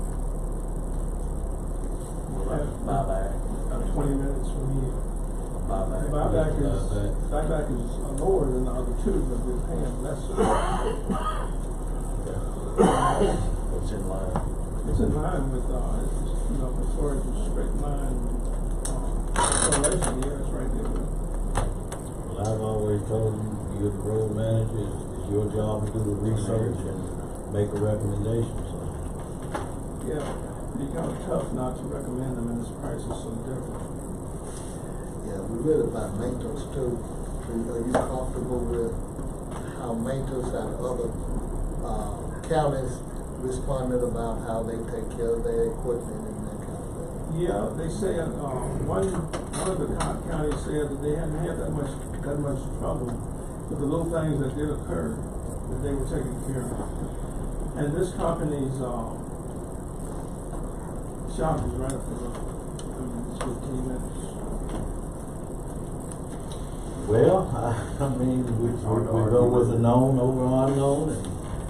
Buyback. 20 minutes from here. Buyback. Buyback is lower than the other two, but we're paying less. It's in line. It's in line with, as far as the straight line, correlation, yeah, it's right there. Well, I've always told you, you're the road manager, it's your job to do the research and make a recommendation, so. Yeah, it'd be kind of tough not to recommend them, and this price is so different. Yeah, we read about maintenance too. Are you comfortable with how maintenance and other counties responded about how they take care of their equipment and that kind of thing? Yeah, they said, one of the counties said that they hadn't had that much trouble with the little things that did occur, that they were taking care of. And this company's, shop is right up the road. I mean, it's 15 minutes. Well, I mean, we go with the known over unknown, and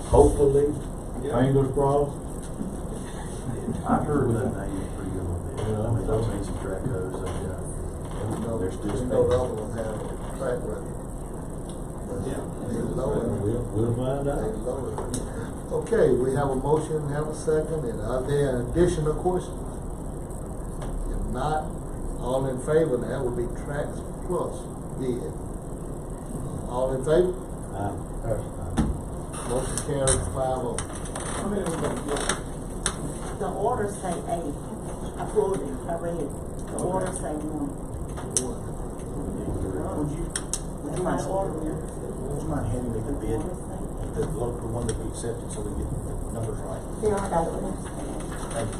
hopefully, fingers crossed. I heard that name is pretty good on this. Yeah. I mean, I've seen some track codes, they're still We know the other ones have a track record. They lower it. We'll find They out. lower it. Okay, we have a motion, we have a second, and are there additional questions? If not, all in favor, that would be Tracks Plus bid. All in favor? Motion carries 5-0. How many of them get? The order say 8. I pulled it, I read it. The order say 1. Would you, That's my order. would you mind handing me the bid, the local one that we accepted so we get the numbers right? Here, I got it. Thank you.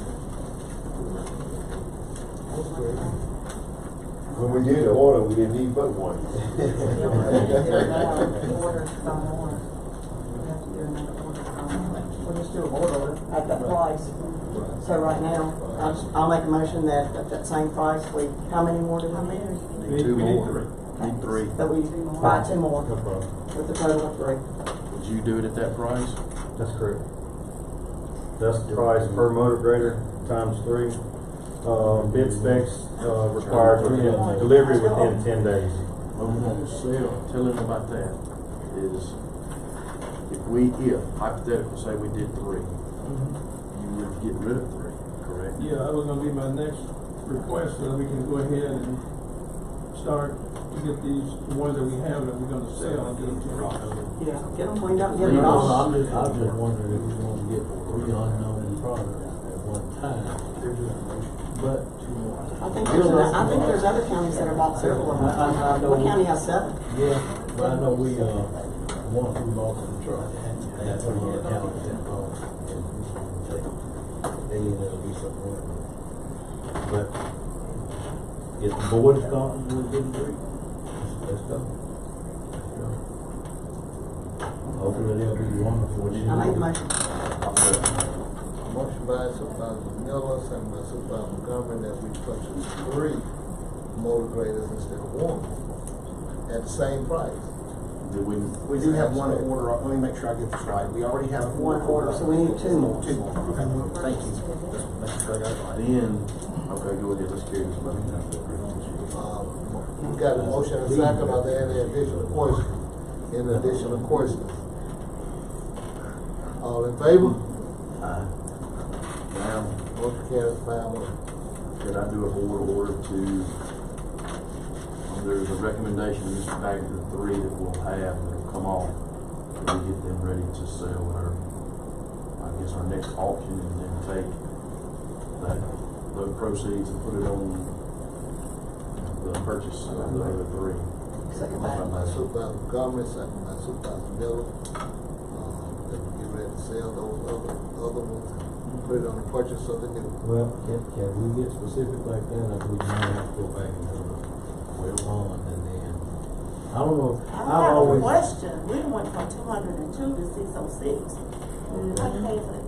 When we did the order, we didn't need but one. Order by more. We have to do another order by more. We'll just do a board order at that price. So right now, I'll make a motion that at that same price, how many more do we need? Need two more. Need three. That we buy 2 more with a total of 3. Would you do it at that price? That's correct. That's the price per motor grader times 3. Bid specs require delivery within 10 days. What we're gonna sell, tell him about that, is if hypothetically say we did 3, you would get rid of 3, correct? Yeah, that was gonna be my next request, so that we can go ahead and start to get these ones that we have that we're gonna sell and get them to Ross. Yeah, get them cleaned up, get You them know, off. I'm just wondering if we're gonna get 3 unknown products at one time. But I think there's other counties that have bought several of them. I know What county has 7? yeah, but I know we one who bought the truck. That's one of the counties that bought. They ended up be somewhere. But if the board is comfortable with getting 3, let's go. Hopefully they'll be wonderful. I made the motion. Motion by Supervisor Miller, second by Supervisor Montgomery, that we purchase 3 motor graders instead of 1 at the same price. We do have one order, let me make sure I get this right. We already have One order, so we need 2 more. 2 more, okay, thank you. Just making sure I got it right. Then, okay, go ahead, let's carry this money down. We got a motion and a second, are there any additional questions? Any additional questions? All in favor? Now, Motion carries 5-0. could I do a board order to, there's a recommendation in this package of 3 that we'll have that'll come off, and we get them ready to sell at our next auction, and then take those proceeds and put it on the purchase of the other 3. Second Motion by that. Supervisor Montgomery, second by Supervisor Miller. That we get ready to sell those other ones, put it on the purchase of the new. Well, can we get specific like that, or we might have to go back and do it? On and then, I don't know, I I've have a always. question. We went from 202 to 606. How you pay for that?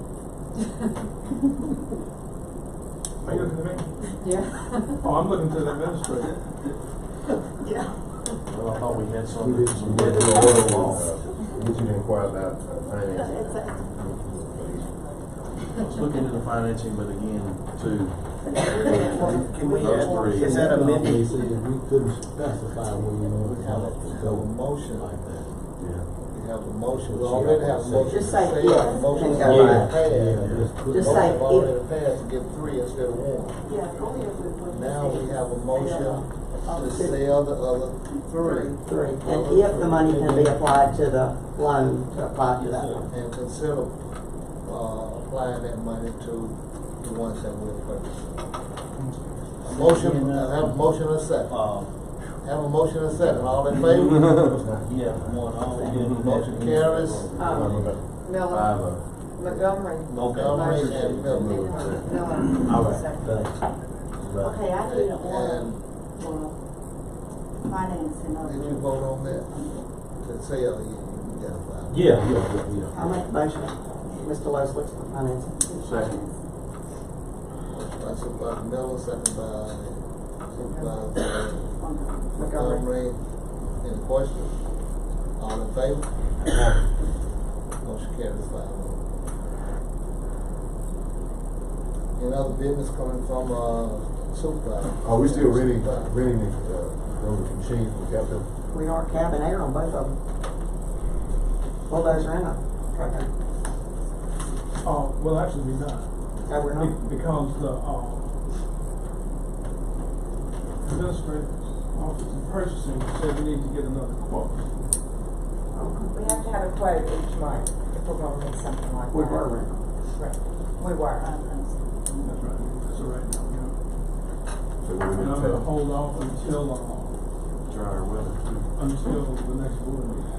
Are you looking at me? Yeah. Oh, I'm looking to the administrator. Yeah. Well, I thought we had some. We did some work. get you to inquire about financing. Let's look into the financing, but again, too. Can we Those add, three. is that amended? We couldn't specify where you want We have a motion. like that. Yeah. We have a motion, we already have a motion. Just say to yes, a motion and to go already right. passed. Just say Motion already passed to get 3 instead of 1. Yeah, go ahead with what you Now we said. have a motion to sell the other 3. Three, and if the money can be applied to the loan, to apply to that one. And consider, applying that money to the ones that we're purchasing. A motion, I have a motion and a second. Have a motion and a second, all in favor? Motion carries. Miller, Montgomery. Montgomery and Miller. Miller. All right, Second. thanks. Okay, I need an order And for financing of did you the. vote on that? To sell, you got to buy. Yeah. I'll make a motion, Mr. Leslie, for financing. Second. By Supervisor Miller, second by Supervisor Montgomery. Any questions? All in favor? Motion carries 5-0. Any other business coming from, Supervisor? Are we still renting those machines from Capital? We are cab and air on both of them. Bulldozer and a trucker. Well, actually, we're not. Oh, we're not? Because the, administrator's office in purchasing said we need to get another quote. We have to have a quote each month if we're gonna do something like that. We were renting. Right. We were. That's right, so right now, yeah. So we're And I'm gonna gonna hold off until, drier weather too. until the next board meeting.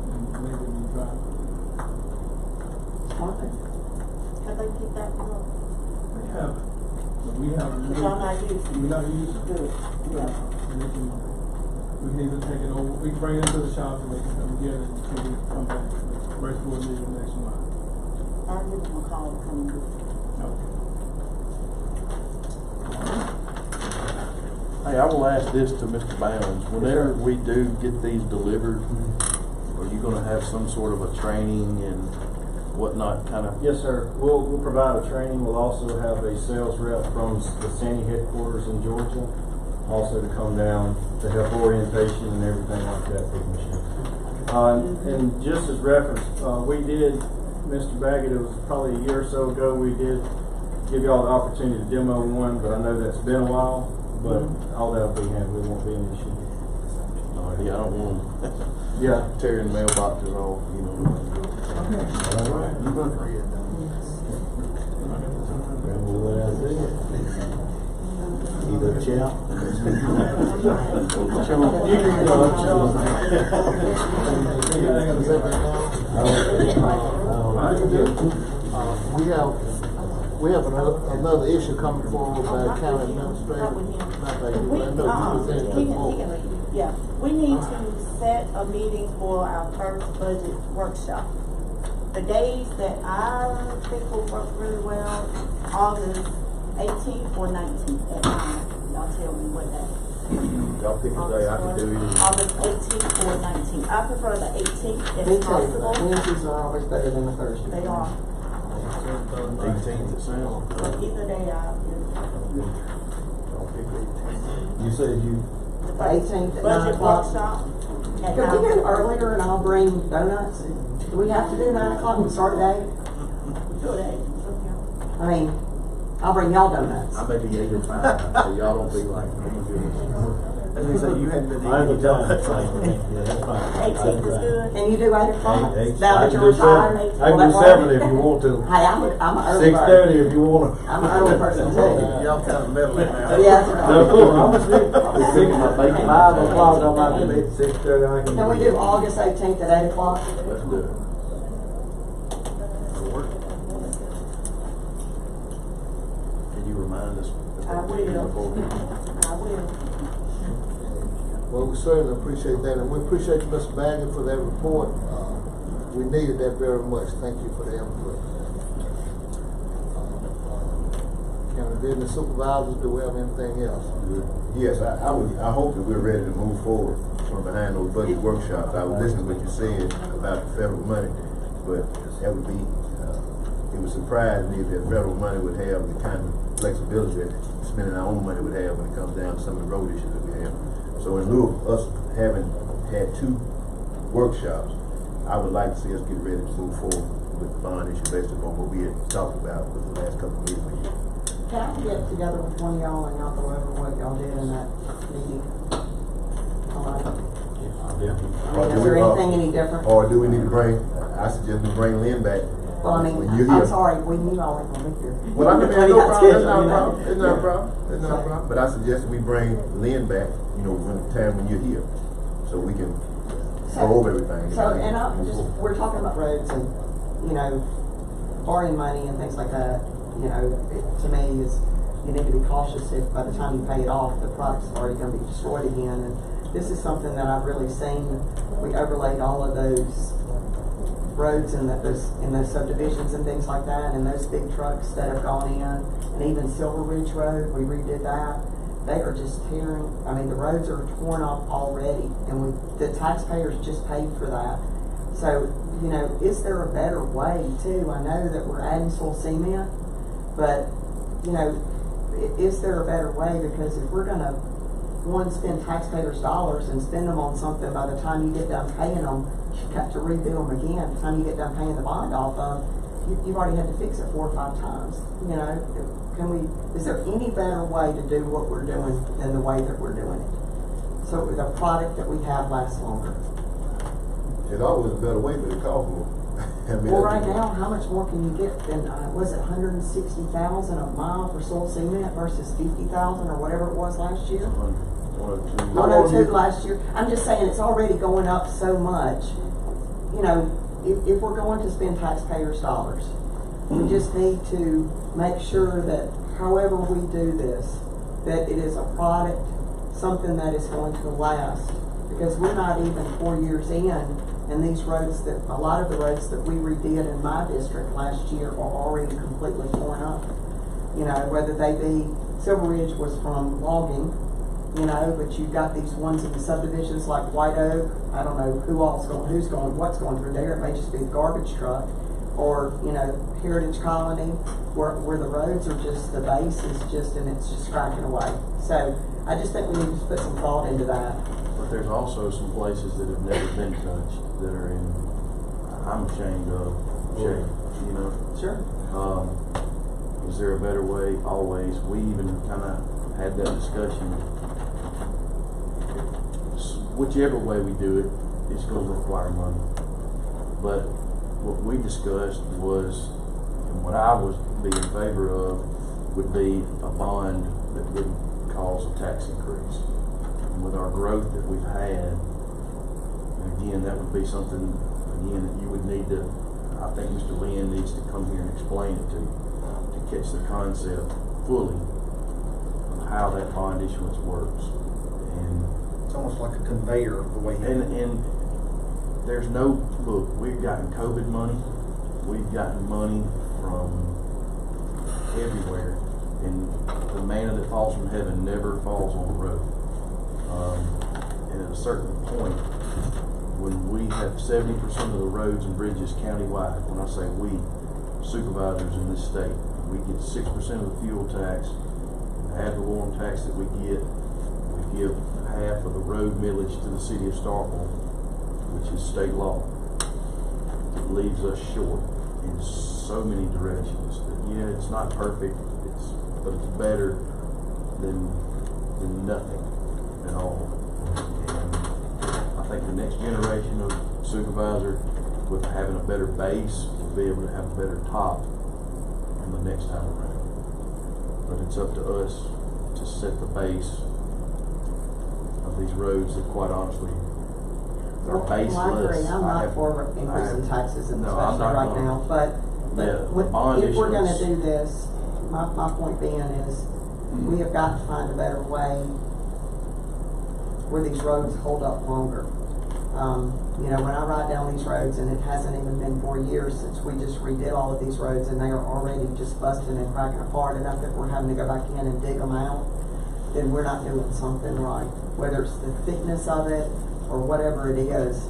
And maybe we drive. Smart thing. Have they picked that one up? They haven't, but we have. But y'all not using We're it? not using it. Good, yeah. We can either take it over, we can bring it into the shop and they can come get it until we come back to the first board meeting next month. I'll give them a call to come and get it. Okay. Hey, I will ask this to Mr. Bounds. Whenever we do get these delivered, are you gonna have some sort of a training and whatnot kind of? Yes, sir. We'll provide a training. We'll also have a sales rep from the Sandy headquarters in Georgia, also to come down to help orientation and everything like that for the machine. And just as reference, we did, Mr. Baggett, it was probably a year or so ago, we did give y'all the opportunity to demo one, but I know that's been a while, but all that'll be handled. It won't be an issue. Yeah, I don't want them Yeah. tearing mailboxes off, you know. Either champ. We have another issue coming forward by the county administrator. Not by you, but I know you presented to the board. Yeah, we need to set a meeting for our first budget workshop. The days that I think will work really well, August 18th or 19th at 9. Y'all tell me what day. Y'all pick a day, I can do it. August 18th or 19th. I prefer the 18th Me if too. possible. Wednesdays are always better than the Thursdays. They are, 18th it sounds. but either day I You said you, the The 18th at 9 budget o'clock. workshop at Could we 9. do earlier and I'll bring donuts? Do we have to do 9 o'clock and start at 8? Do it. I mean, I'll bring y'all donuts. I may be 8 or 5, so y'all don't be like, oh my goodness. That means that you hadn't been I eating have a the time. Yeah, that's fine. 18th is good. Can you do 8 o'clock? Eight. Now I that can you're do seven. retired? I can Will do that 7 work? if you want to. Hey, I'm an early bird. 6:30 if you want to. I'm an early person too. Y'all kind of meddling now. Yeah, that's right. No, cool. I'm a 6. 5 o'clock, I'm out to be at 6:30. I can. Can we do August 18th at 8 o'clock? Let's do it. That'll work. Can you remind us? I will. I will. Well, we certainly appreciate that, and we appreciate you, Mr. Baggett, for that report. We needed that very much. Thank you for the input. County Business Supervisors, do we have anything else? Yes, I hope that we're ready to move forward from behind those budget workshops, I was listening to what you said about the federal money, but that would be, it would surprise me that federal money would have the kind of flexibility that spending our own money would have when it comes down to some of the road issues that we have. So in lieu of us having had 2 workshops, I would like to see us get ready to move forward with the bond issue based upon what we had talked about with the last couple of meetings with you. Can I get together with one of y'all and y'all go over what y'all did in that meeting? Alright. Yeah. I mean, is there anything any different? Or do we need to bring, I suggest we bring Lynn back. Well, I mean, when you're I'm here. sorry, we knew y'all weren't gonna be here. Well, I mean, That's no problem, that's not a good, problem, you it's know? not a problem, it's not a problem. But I suggest we bring Lynn back, you know, when the time when you're here, so we can go over everything. So, and we're talking about roads and, you know, borrowing money and things like that, you know, to me is, you need to be cautious if by the time you pay it off, the product's already gonna be destroyed again. And this is something that I've really seen. We overlaid all of those roads in those subdivisions and things like that, and those big trucks that have gone in, and even Silver Ridge Road, we redid that. They are just tearing, I mean, the roads are torn up already, and the taxpayers just paid for that. So, you know, is there a better way too? I know that we're adding soil cement, but, you know, is there a better way? Because if we're gonna, spend taxpayers' dollars and spend them on something, by the time you get done paying them, you've got to rebuild them again. By the time you get done paying the bond off of, you've already had to fix it 4 or 5 times. You know, is there any better way to do what we're doing than the way that we're doing it? So the product that we have lasts longer. There's always a better way, but it costs more. I mean, Well, right now, how much more can you get than, was it 160,000 a mile for soil cement versus 50,000 or whatever it was last year? 102 last year. I'm just saying it's already going up so much. You know, if we're going to spend taxpayers' dollars, we just need to make sure that however we do this, that it is a product, something that is going to last. Because we're not even 4 years in, and these roads a lot of the roads that we redid in my district last year are already completely torn up. You know, whether they be, Silver Ridge was from logging, you know, but you've got these ones in the subdivisions like White Oak. I don't know what's going through there. It may just be the garbage truck. Or, you know, Heritage Colony, where the roads are just, the base is just, and it's just cracking away. So, I just think we need to put some thought into that. But there's also some places that have never been touched that are in, I'm ashamed of, you know? Sure. Is there a better way? Always. We even kind of had that discussion. Whichever way we do it, it's going to require money. But what we discussed was, and what I was be in favor of, would be a bond that wouldn't cause a tax increase. And with our growth that we've had, again, that would be something, again, that you would need to, I think Mr. Lynn needs to come here and explain it to you, to catch the concept fully of how that bond issuance works. And It's almost like a conveyor the way. And there's no, look, we've gotten COVID money, we've gotten money from everywhere, and the manna that falls from heaven never falls on the road. And at a certain point, when we have 70% of the roads and bridges countywide, when I say we, supervisors in this state, we get 6% of the fuel tax, ad valorem tax that we give half of the road millage to the city of Starkville, which is state law. It leaves us short in so many directions that, yeah, it's not perfect, but it's better than nothing at all. And I think the next generation of supervisor, with having a better base, will be able to have a better top on the next time around. But it's up to us to set the base of these roads that, quite honestly, are baseless. Well, I agree. I'm not for increasing taxes, especially right now. But if we're going to do this, my point being is we have got to find a better way where these roads hold up longer. You know, when I ride down these roads, and it hasn't even been 4 years since we just redid all of these roads, and they are already just busting and cracking apart enough that we're having to go back in and dig them out, then we're not doing something right. Whether it's the thickness of it, or whatever it is,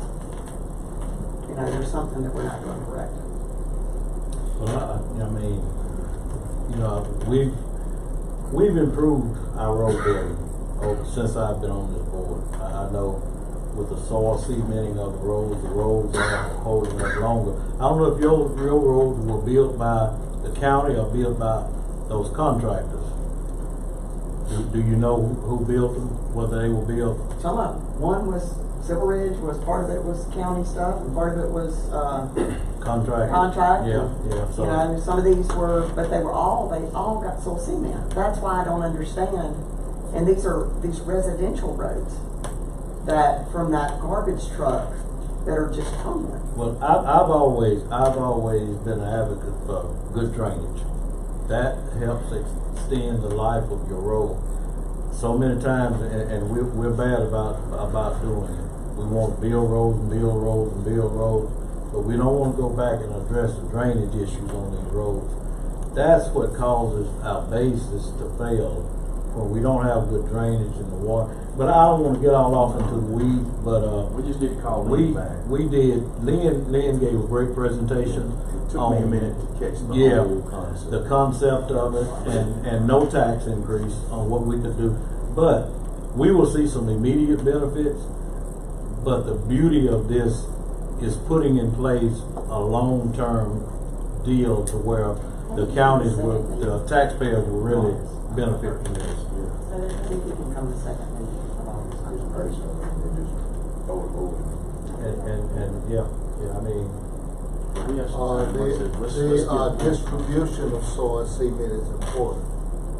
you know, there's something that we're not doing correct. Well, I mean, you know, we've improved our road building since I've been on this board. I know with the soil cementing of the roads are holding up longer. I don't know if your roads were built by the county or built by those contractors. Do you know who built them, whether they were built? Some of them. One was Civil Ridge, was part of it was county stuff, and part of it was, Contract. contract. Yeah, so. You know, some of these were, but they all got soil cement. That's why I don't understand. And these are residential roads that, from that garbage truck, that are just tumbling. Well, I've always been an advocate for good drainage. That helps extend the life of your road. So many times, and we're bad about doing it. We want to build roads and build roads and build roads, but we don't want to go back and address the drainage issues on these roads. That's what causes our bases to fail, when we don't have good drainage in the water. But I don't want to get all off into the weeds, but We just need to call Lynn back. we did. Lynn gave a great presentation. It took me a minute to catch the whole concept. The concept of it, and no tax increase on what we could do. But we will see some immediate benefits. But the beauty of this is putting in place a long-term deal to where the counties will, the taxpayers will really benefit from this. I think we can come the second meeting of August. And yeah, I mean, We have some time. Let's The get distribution of soil cement is important.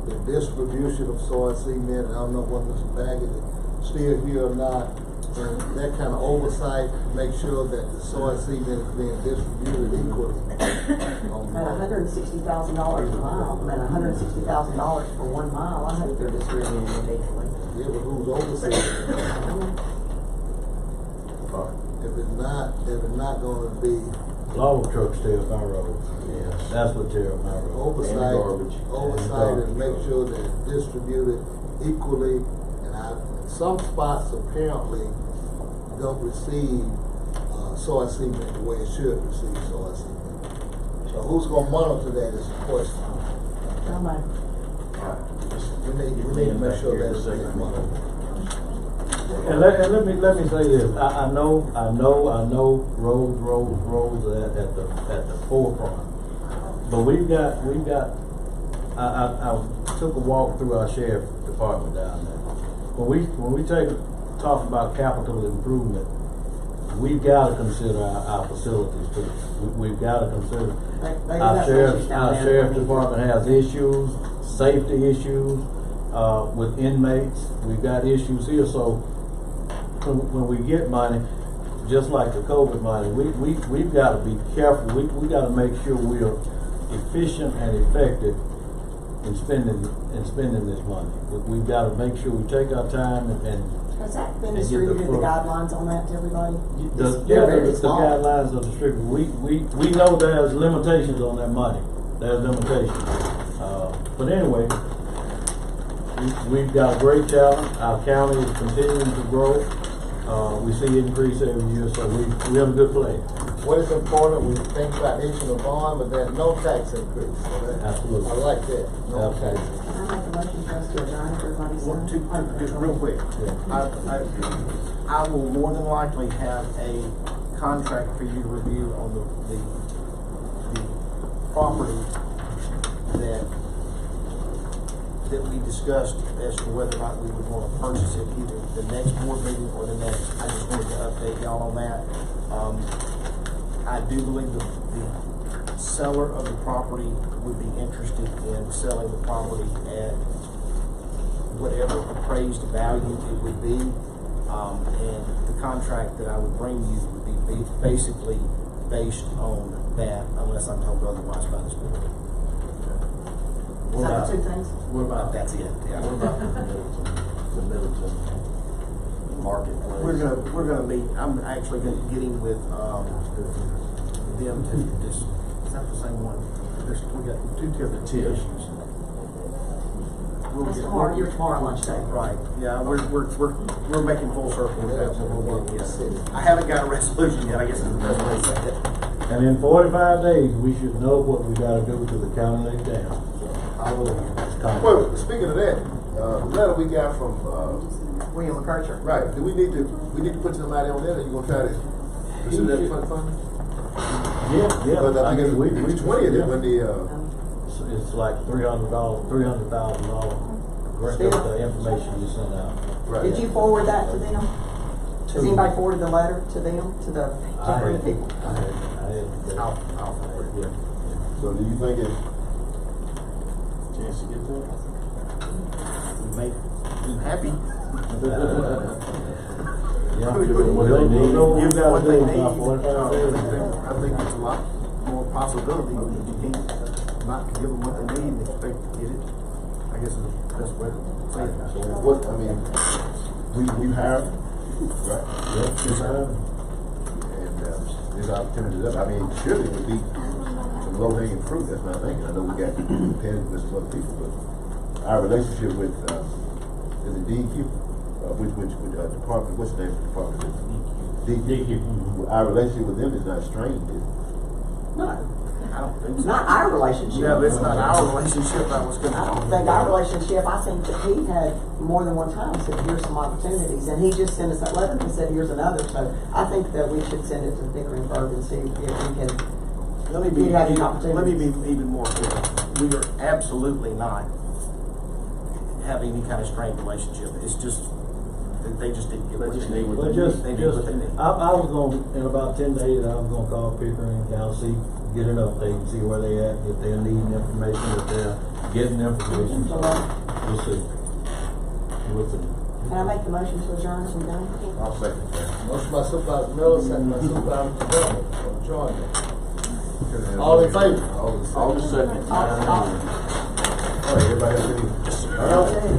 The distribution of soil cement, I don't know whether Mr. Baggett is still here or not, and that kind of oversight, make sure that the soil cement is being distributed equally. At $160,000 a mile, $160,000 for 1 mile, I hope they're distributing it equally. Yeah, but who's overseeing it? If it's not gonna be log trucks tear up our roads. Yes, that's what tear up our roads. oversight and make sure that it's distributed equally, and some spots apparently don't receive soil cement the way it should receive soil cement. So who's gonna monitor that is the question. We need to make sure that it's being monitored. And let me say this. I know roads at the forefront. But we've got I took a walk through our sheriff department down there. When we talk about capital improvement, we've got to consider our facilities too. We've got to consider our sheriff's department has issues, safety issues with inmates. We've got issues here, so when we get money, just like the COVID money, we've got to be careful. We got to make sure we are efficient and effective in spending this money. We've got to make sure we take our time and has that been distributed, the guidelines on that to everybody? The guidelines are distributed. We know there's limitations on that money. There's limitations. But anyway, we've got a great challenge. Our county is continuing to grow. We see increase every year, so we have a good place. What is important, we think about issuing a bond, but there's no tax increase. So Absolutely. I like that. No tax. Can I make a motion for us to adjourn, everybody? Just real quick. I will more than likely have a contract for you to review on the property that we discussed as to whether or not we would want to purchase it either the next board meeting or the next. I just wanted to update y'all on that. I do believe the seller of the property would be interested in selling the property at whatever appraised value it would be. And the contract that I would bring you would be basically based on that, unless I'm told otherwise by this board. Is that the two things? What about, that's it, yeah. What about the Middleton marketplace? We're gonna meet, I'm actually getting with, them to just, is that the same one? We got two different issues. Mr. Moore, you're tomorrow lunchtime. Right, yeah, we're making full circle with that. Yes. I haven't got a resolution yet, I guess is the best way to say it. And in 45 days, we should know what we gotta do to the county dam. Well, speaking of that, the letter we got from, William McCarthy. right, do we need to put somebody on that, or you gonna try to pursue that fund? Yeah. But I think we it's 20 of it when the, it's like $300,000, with the information you sent out. right. Did you forward that to them? Has anybody forwarded the letter to them, to the temporary people? I had. I'll forward it. Yeah. So do you think it, Chance to get that? We make them happy. Yeah, give them what they need. Give them what they need. About 45 days. I think it's a lot more possibility if you can not give them what they need and expect to get it. I guess is the best way to say it. so what, I mean, we hired, right? Just hired. And, this opportunity is up. I mean, surely it would be some low hanging fruit, that's my thinking. I know we got competitive with some other people, but our relationship with, is it DEQ? Which department, what's the name of the department? DEQ. Our relationship with them is not strained, is it? No, I don't think so. not our relationship. No, it's not our relationship I was gonna. I don't think our relationship, I think that he had more than one time said, here's some opportunities, and he just sent us that letter and said, here's another, so I think that we should send it to Pickeringburg and see if we can. Let me be opportunities. even more clear. We are absolutely not having any kind of strained relationship. It's just that they just didn't get what they need. But I was gonna, in about 10 days, I was gonna call Pickering County, get an update, and see where they at, if they're needing information, if they're getting information. So we'll see. Can I make the motion to adjourn if we're done? I'll second that. Motion by Supervisor Miller, second by Supervisor Tavera, for adjournment. All in favor? All the second. All- All right, everybody have a good evening. all-